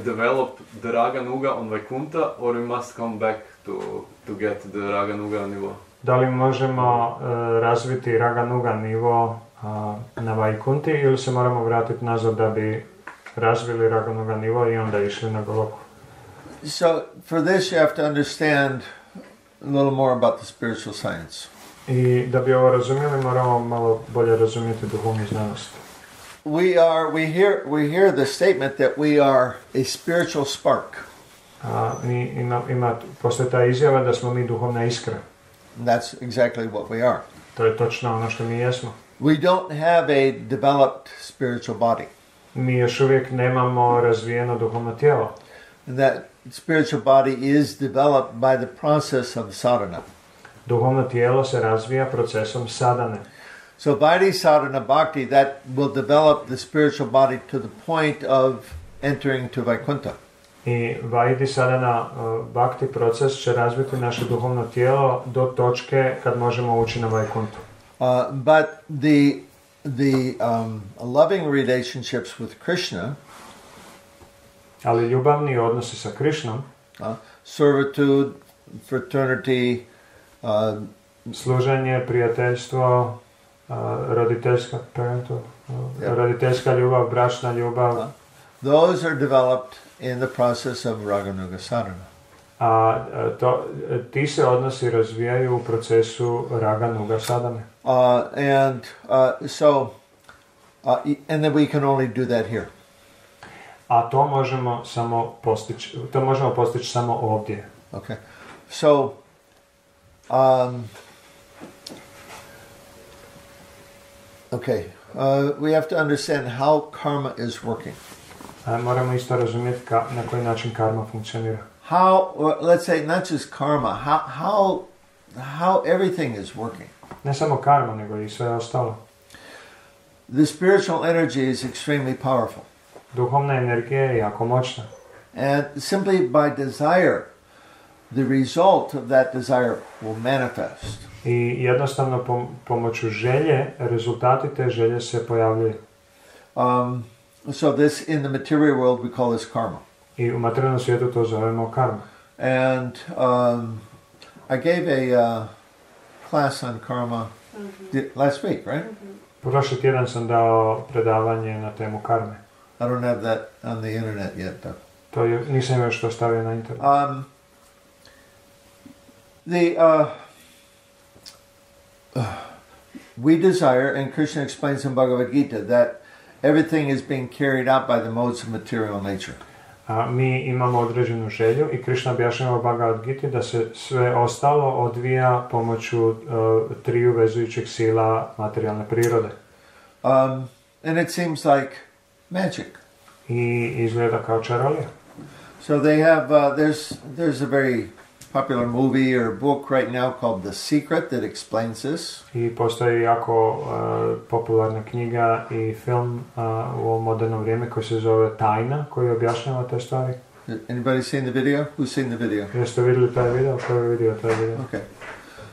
develop the Raga Nuga on Vaikuntha, or we must come back to get the Raga Nuga nivo? da li možemo razviti Raganuga nivo na Vaikunti ili se moramo vratiti nazad da bi razvili Raganuga nivo i onda išli na Goloku? So, for this you have to understand a little more about the spiritual science. I da bi ovo razumjeli, moramo malo bolje razumjeti duhovnu znanost. We hear the statement that we are a spiritual spark. Postoji ta izjava da smo mi duhovna iskra. And that's exactly what we are. To je točno ono što mi jesmo. We don't have a developed spiritual body. Mi još uvijek nemamo razvijeno duhovno tijelo. And that spiritual body is developed by the process of sadhana. Duhovno tijelo se razvija procesom sadane. So Vaidhi sadhana bhakti, that will develop the spiritual body to the point of entering to Vaikuntha. I Vaidhi sadana bhakti proces će razviti naše duhovno tijelo do točke kad možemo ući na Vaikuntu. But the loving relationships with Krishna, Ali ljubavni odnosi sa Krišnom, servitude, fraternity, služenje, prijateljstvo, roditeljska ljubav, bračna ljubav, those are developed in the process of Raganuga sadhana. Ti se odnosi razvijaju u procesu Raganuga sadane. And then we can only do that here. A to možemo postići samo ovdje. Okay. So, we have to understand how karma is working. Moramo isto razumjeti na koji način karma funkcionira. Let's say, not just karma, how everything is working. Ne samo karma, nego i sve ostalo. The spiritual energy is extremely powerful. Duhovna energija je jako moćna. And simply by desire, the result of that desire will manifest. I jednostavno pomoću želje, rezultati te želje se pojavljaju. So this, in the material world, we call this karma. I u materijalnom svijetu to zovemo karma. And I gave a class on karma last week, right? Prošli tjedan sam dao predavanje na temu karme. I don't have that on the internet yet, but To nisam još to stavio na internet. We desire, and Krishna explains in Bhagavad Gita, that everything is being carried out by the modes of material nature. Mi imamo određenu želju i Krishna objašnjava u Bhagavad Giti da se sve ostalo odvija pomoću triju vezujućih sila materijalne prirode. And it seems like magic. I izgleda kao čarolija. So they have, there's a very popular movie or book right now called The Secret that explains this. I postoji jako popularna knjiga i film u ovo moderno vrijeme koji se zove Tajna, koji objašnjava te stvari. Anybody seen the video? Who's seen the video? Jeste vidjeli taj video? Ko je vidio taj video? Okay.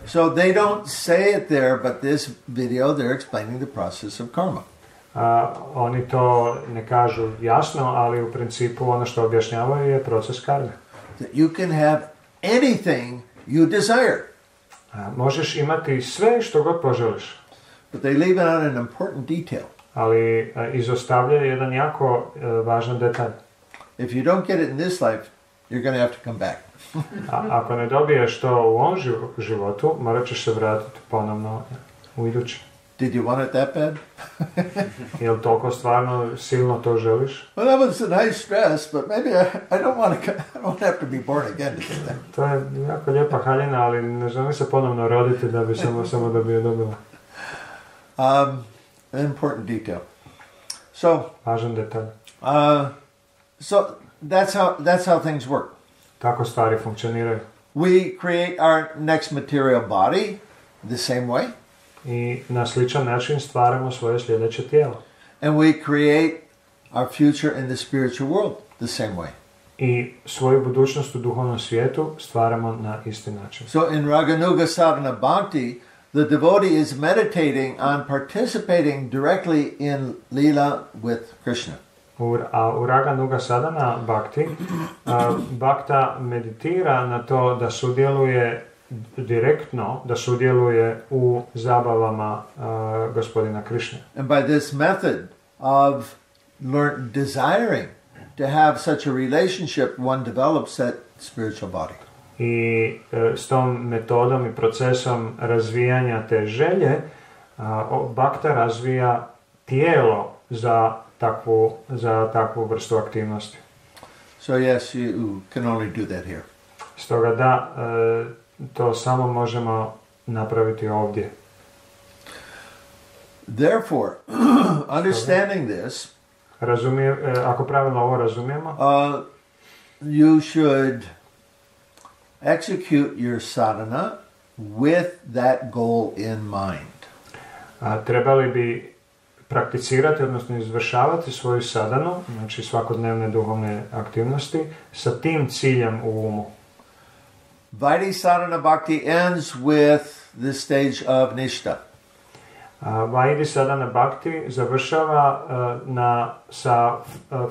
So they don't say it there, but this video they're explaining the process of karma. Oni to ne kažu jasno, ali u principu ono što objašnjavaju je proces karme. That you can have anything you desire. Možeš imati sve što god poželiš. But they leave out an important detail. Ali izostavljaju jedan jako važan detalj. If you don't get it in this life, you're going to have to come back. Ako ne dobiješ to u ovom životu, morat ćeš se vratiti ponovno u idući. Did you want it that bad? Jel toliko stvarno silno to želiš? Well, that was a nice stress, but maybe I don't have to be born again to get that. To je jako lijepa haljina, ali ne želim se ponovno roditi da bi samo da bi je dobila. An important detail. So, važan detalj. So that's how things work. Tako stvari funkcioniraju. We create our next material body the same way. I na sličan način stvaramo svoje sljedeće tijelo. And we create our future in the spiritual world the same way. I svoju budućnost u duhovnom svijetu stvaramo na isti način. So in Raganuga Sadhana Bhakti, the devotee is meditating on participating directly in Lila with Krishna. U Raganuga Sadhana Bhakti, Bhakta meditira na to da sudjeluje direktno, da sudjeluje u zabavama gospodina Krišne. And by this method of desiring to have such a relationship, one develops that spiritual body. I s tom metodom i procesom razvijanja te želje, Bhakta razvija tijelo za takvu vrstu aktivnosti. So yes, you can only do that here. Stoga da, to samo možemo napraviti ovdje. Therefore, understanding this, ako pravilno ovo razumijemo, you should execute your sadhana with that goal in mind. Trebali bi prakticirati, odnosno izvršavati svoju sadhanu, znači svakodnevne duhovne aktivnosti, sa tim ciljem u umu. Vaidhi sadhana bhakti ends with the stage of nishta. Vaidhi sadhana bhakti završava sa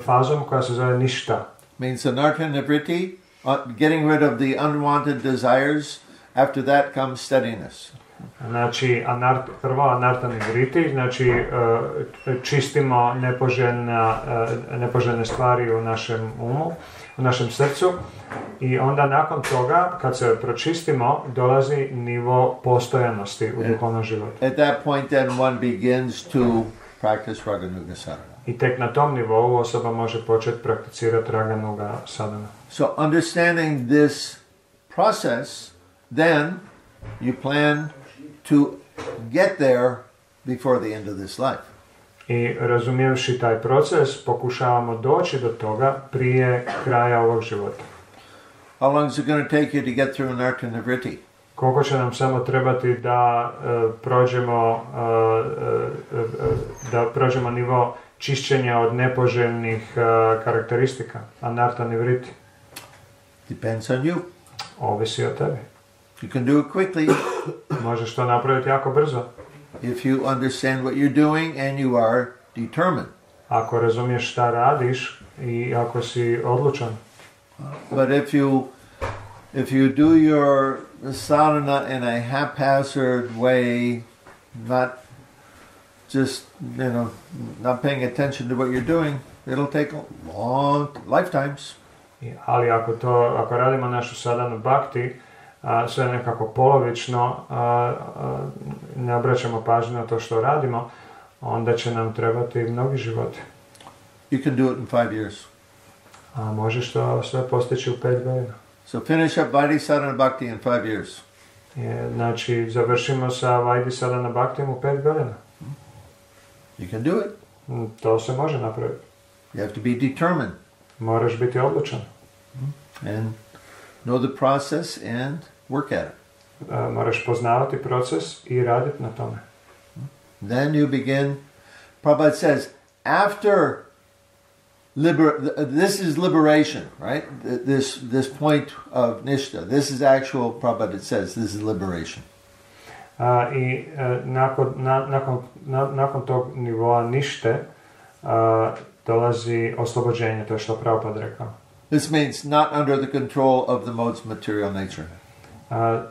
fazom koja se zove ništa. Means anartha nivriti, getting rid of the unwanted desires. After that comes steadiness. Znači, prvo anartha nivriti, znači čistimo nepoželjne stvari u našem umu, u našem srcu, i onda nakon toga, kad se pročistimo, dolazi nivo postojanosti u duhovnom životu. At that point then one begins to practice Raganuga sadhana. I tek na tom nivou osoba može početi prakticirati Raganuga sadhana. So understanding this process, then you plan to get there before the end of this life. I razumijevši taj proces, pokušavamo doći do toga prije kraja ovog života. How long is it going to take you to get through anartha nivriti? Koliko će nam samo trebati da prođemo nivo čišćenja od nepoželjnih karakteristika, anartha nivriti? Depends on you. Ovisi o tebi. You can do it quickly. Možeš to napraviti jako brzo. If you understand what you're doing and you are determined. Ako razumiješ šta radiš i ako si odlučan. But if you do your sadhana in a haphazard way, not just, not paying attention to what you're doing, it'll take long lifetimes. Ali ako radimo našu sadhanu bhakti, sve nekako polovično, ne obraćamo pažnju na to što radimo, onda će nam trebati mnogi životi. You can do it in 5 years. A možeš to sve postići u 5 godina. So finish up Vaidhi Sadhana Bhakti in 5 years. Znači, završimo sa Vaidhi Sadhana Bhaktijem u 5 godina. You can do it. To se može napraviti. You have to be determined. Moraš biti odlučan. And Know the process and work at it. Moraš poznavati proces i raditi na tome. Then you begin, Prabhupada says, after this is liberation, right? This point of nishta. This is actual, Prabhupada says, this is liberation. I nakon tog nivoa nište dolazi oslobođenje, to je što Prabhupada rekao. This means not under the control of the mode's material nature.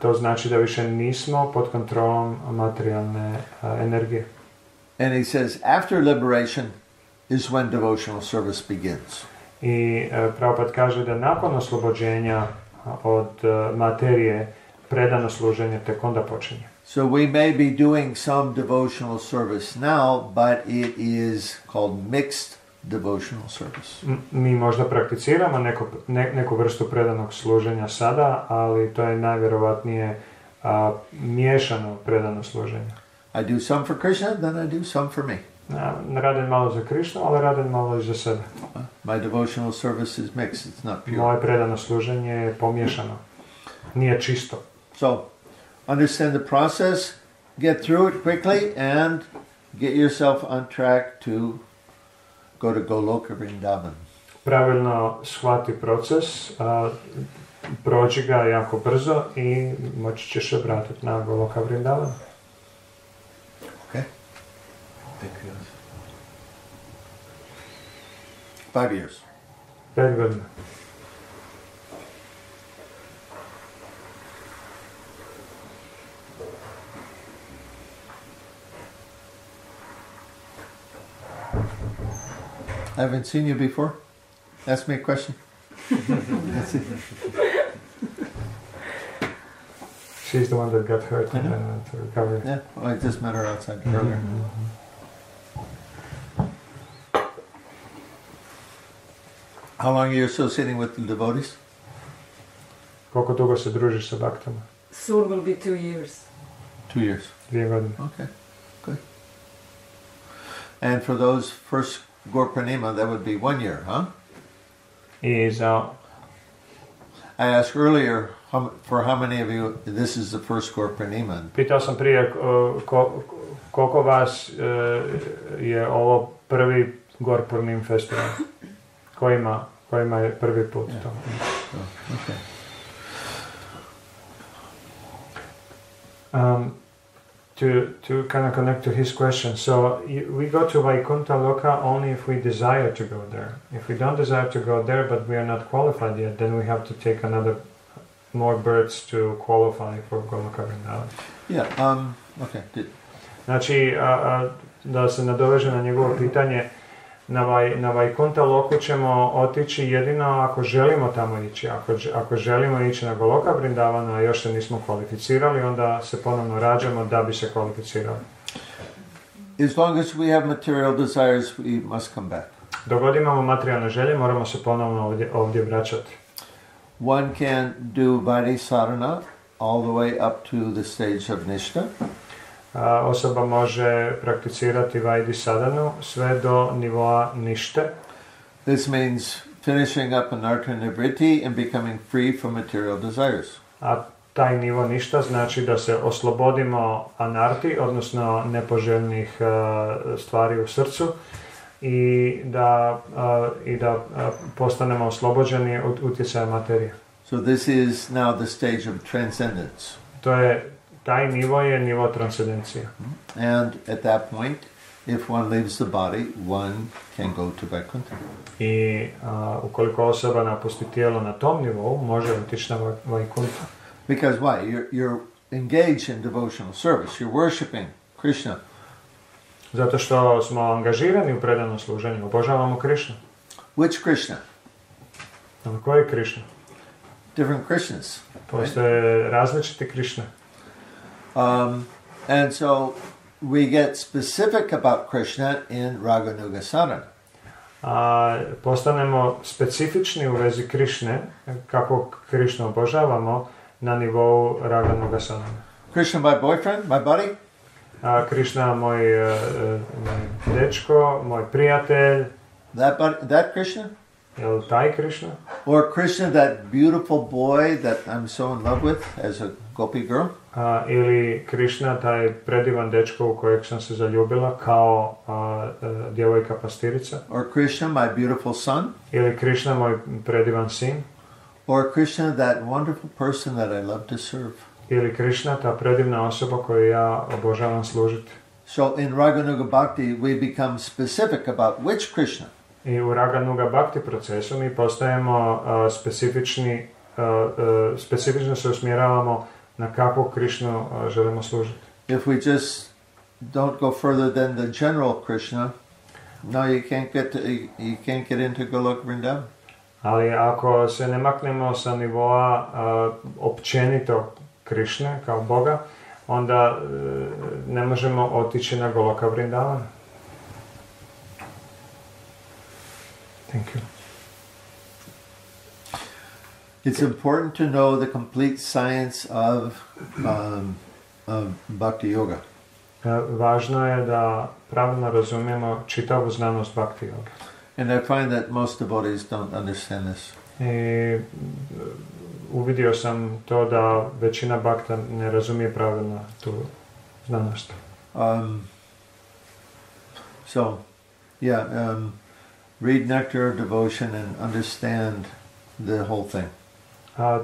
To znači da više nismo pod kontrolom materijalne energije. And he says, after liberation is when devotional service begins. I Prabhupada kaže da nakon oslobođenja od materije predano služenje tek onda počinje. So we may be doing some devotional service now, but it is called mixed devotional service. Mi možda prakticiramo neku vrstu predanog služenja sada, ali to je najvjerovatnije miješano predano služenje. I do some for Krishna, then I do some for me. Radim malo za Krishnu, ali radim malo i za sebe. My devotional service is mixed, it's not pure. Moje predano služenje je pomiješano. Nije čisto. So, understand the process, get through it quickly, and get yourself on track to go to Goloka Vrindavan. Pravilno shvati proces, prođi ga jako brzo i moći ćeš se vratiti na Goloka Vrindavan. Okay? 5 years. 5 godina. I haven't seen you before. Ask me a question. She's the one that got hurt and to recover. Yeah, well, I just met her outside earlier. How long are you associating with the devotees? Koliko dugo se družiš sa baktama? Soon will be 2 years. 2 years. 2 godine. Okay, good. And for those first Gaura purnima, that would be 1 year, huh? I za... I asked earlier for how many of you this is the first Gaura purnima. Pitao sam prije koliko vas je ovo prvi Gaura purnim festival. Kojima je prvi put to. Okay. To kind of connect to his question, so we go to Vaikuntha Loka only if we desire to go there. If we don't desire to go there, but we are not qualified yet, then we have to take more births to qualify for Goloka Vrindavan. Yeah, okay. Znači, da se nadoveže na njegovo pitanje, na Vaikuntha Loku ćemo otići jedino ako želimo tamo ići. Ako želimo ići na Goloka Vrindavana, a još se nismo kvalificirali, onda se ponovno rađamo da bi se kvalificirali. As long as we have material desires, we must come back. Dok god imamo materijalne želje, moramo se ponovno ovdje vraćati. One can do Vaidhi sadhana all the way up to the stage of nishta. Osoba može prakticirati Vaidhi sadhanu sve do nivoa nište. This means finishing up anartha nivritti and becoming free from material desires. A taj nivo ništa znači da se oslobodimo anarti, odnosno nepoželjnih stvari u srcu i da postanemo oslobođeni od utjecaja materije. So this is now the stage of transcendence. Taj nivo je nivo transcendencije. And at that point, if one leaves the body, one can go to Vaikuntha. I ukoliko osoba napusti tijelo na tom nivou, može otići na Vaikuntha. Because why? You're engaged in devotional service. You're worshipping Krishna. Zato što smo angažirani u predanom služenju. Obožavamo Krishnu. Which Krishna? Koji je Krishna? Different Krishnas. Postoje različiti Krishna. And so we get specific about Krishna in Raganuga sadhana. Postanemo specifični u vezi Krišne, kako Krišnu obožavamo, na nivou Raganuga sadhana. Krishna my boyfriend, my buddy. Krišna moj dečko, moj prijatelj. That Krishna? Je li taj Krishna? Or Krishna, that beautiful boy that I'm so in love with as a gopi girl? Ili Krishna, taj predivan dečko u kojeg sam se zaljubila kao djevojka pastirica? Or Krishna, my beautiful son? Ili Krishna, moj predivan sin? Or Krishna, that wonderful person that I love to serve? Ili Krishna, ta predivna osoba koju ja obožavam služiti? So in Raganuga Bhakti we become specific about which Krishna. I u Raganuga Bhakti procesu mi postajemo specifično se usmjeravamo na kakvog Krishnu želimo služiti. If we just don't go further than the general Krishna, no, you can't get into Golok Vrindavan. Ali ako se ne maknemo sa nivoa općenito Krishne kao Boga, onda ne možemo otići na Goloka Vrindavan. Thank you. It's important to know the complete science of Bhakti Yoga. Važno je da pravilno razumijemo čitavu znanost Bhakti Yoga. And I find that most devotees don't understand this. I uvidio sam to da većina bhakta ne razumije pravilno tu znanost. Read Nectar of Devotion and understand the whole thing.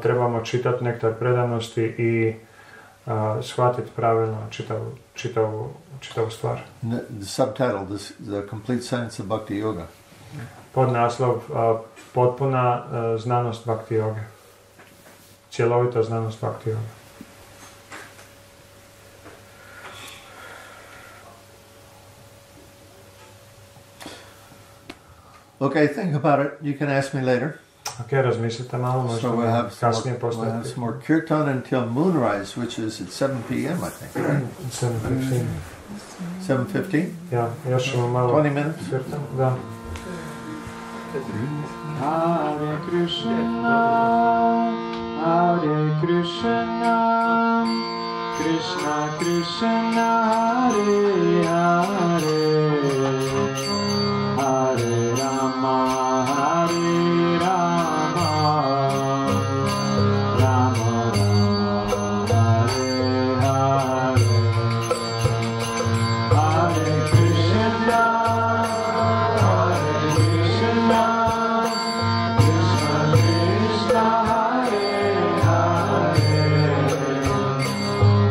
Trebamo čitati nektar predanosti i shvatiti pravilno čitavu stvar. The subtitle, The Complete Science of Bhakti Yoga. Podnaslov potpuna znanost Bhakti Yoga. Cjelovita znanost Bhakti Yoga. Okay, think about it. You can ask me later. Okay, razmislite malo, možda kasnije postaviti. We'll have some more kirtan until moonrise, which is at 7 p.m. I think, right? 7:15. 7:15? Ja, još ćemo malo. 20 minutes? Kirtan, da. Hare Krishna, Hare Krishna, Krishna Krishna, Hare Hare, Hare Rama, Hare Rama, Rama Rama, Hare Hare, Hare Krishna, Hare Krishna, Krishna Krishna, Hare Hare,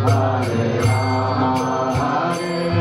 Hare Rama, Hare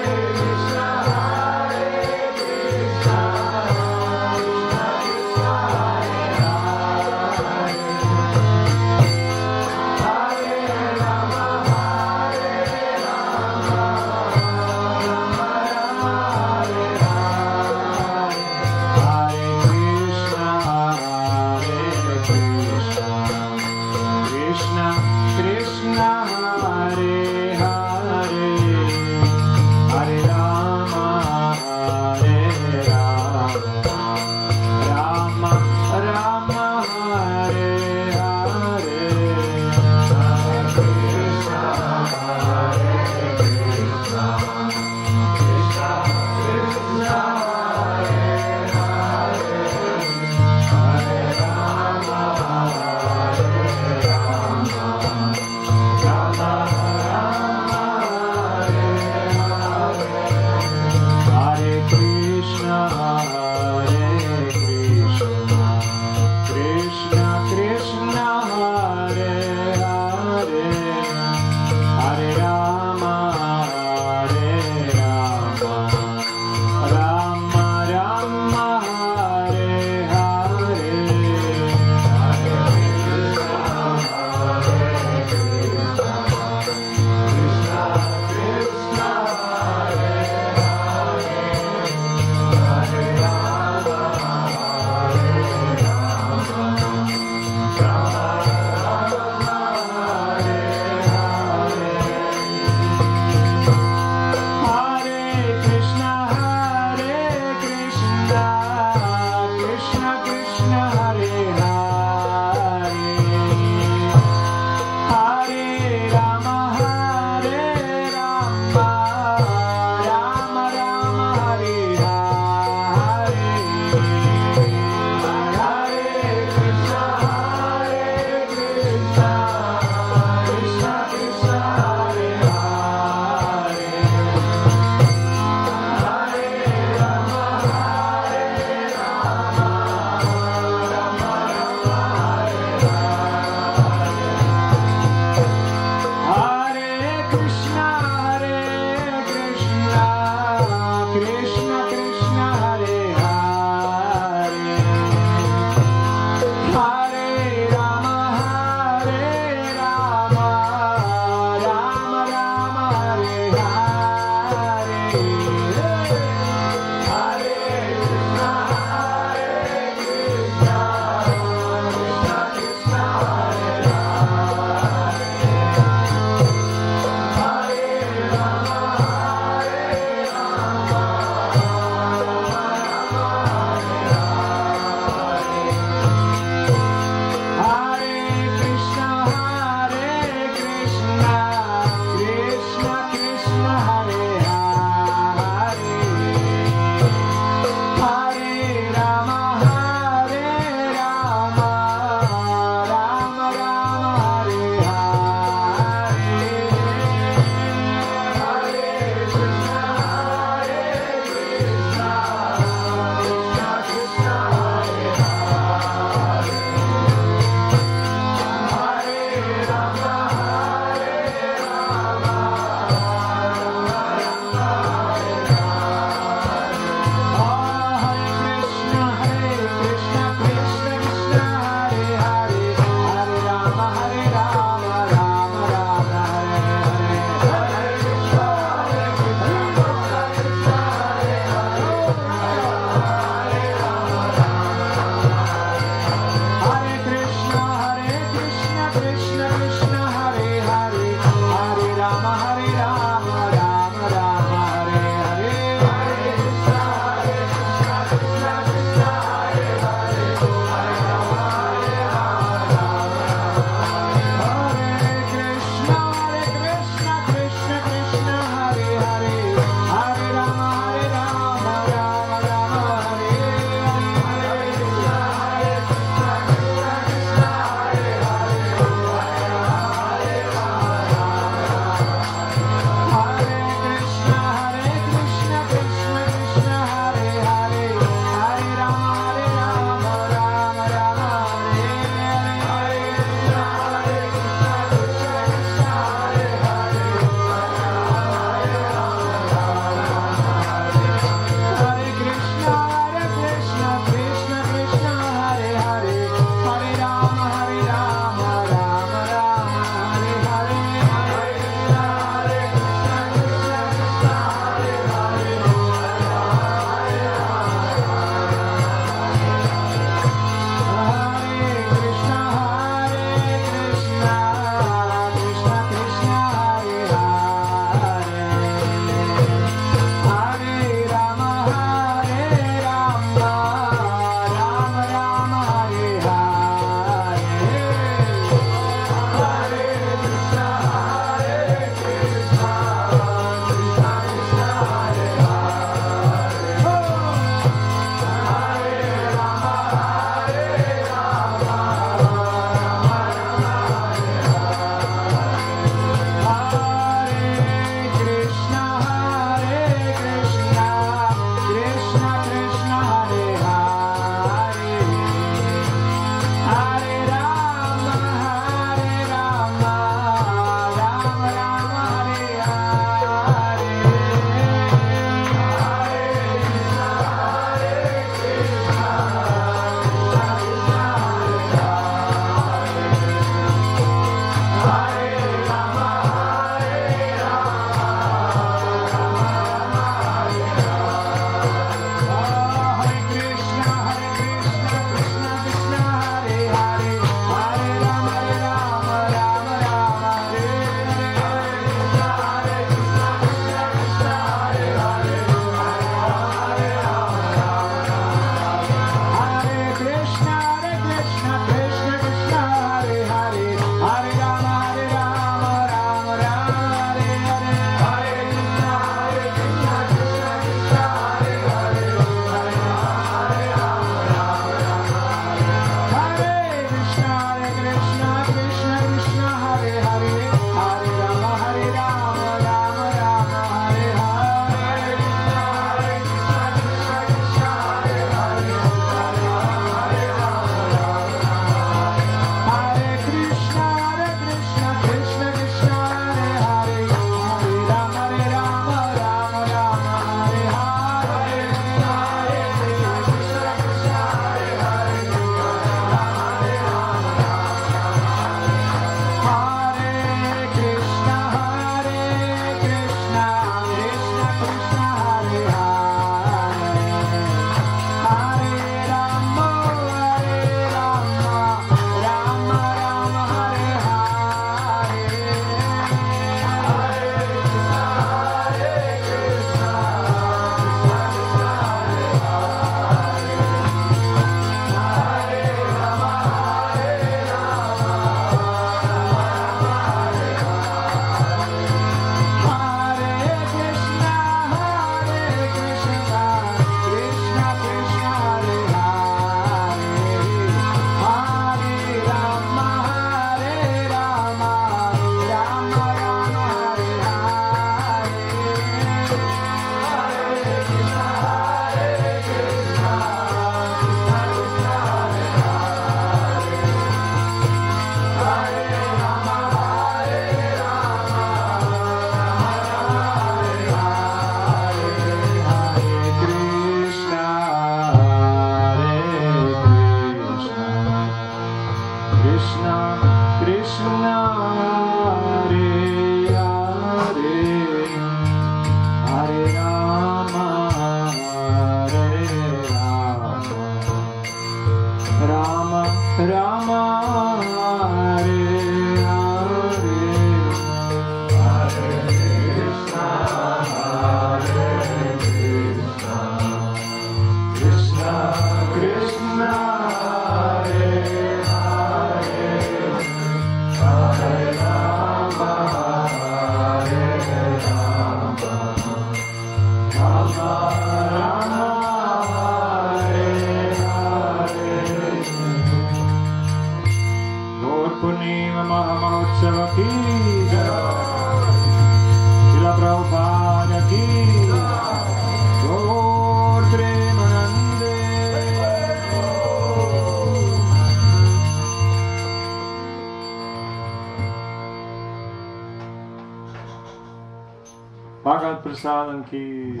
Bhagat Prasadam ki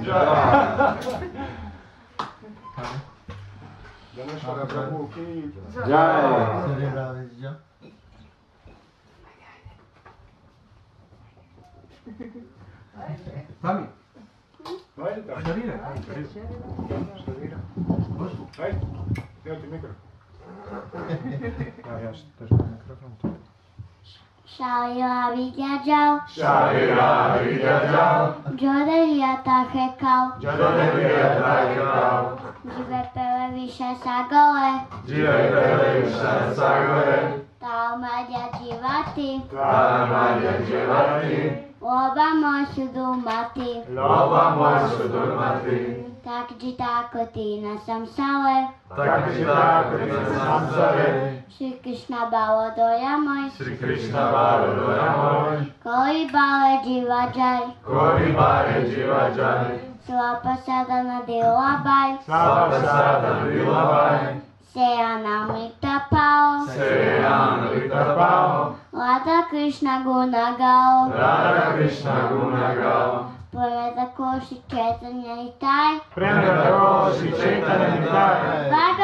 Dhanesvara Prabhu ki Jai. Farmi, Ajde tako. šarira. Štavira. Možu. Ajde, evo ti mikro. Ja držim mikrofon. Šalja vidjađao, Šalja vidjađao, džodelija tahekao, džodelija tahekao, žive pele više sagole, žive preliša sagore, tao madja dživati, ta madja dživati, loba moj su dumati, loba moj su durmati, tak dži tako ti na samsale, takži tako ti na samsare, Šri Krishna balo doja moj, Sri Krishna Barodoja moj, koji bale dživadžaj, kori bare dživadžaj, slapa sada na dilabaj, slava sada vilabaj, seja namrita pao, Sejana Vitapao, Radha Krishna guna gao, Radha Krishna Guna Gao, Premeta koši četanja i taj, Premeta koši četanja i taj, Bhagat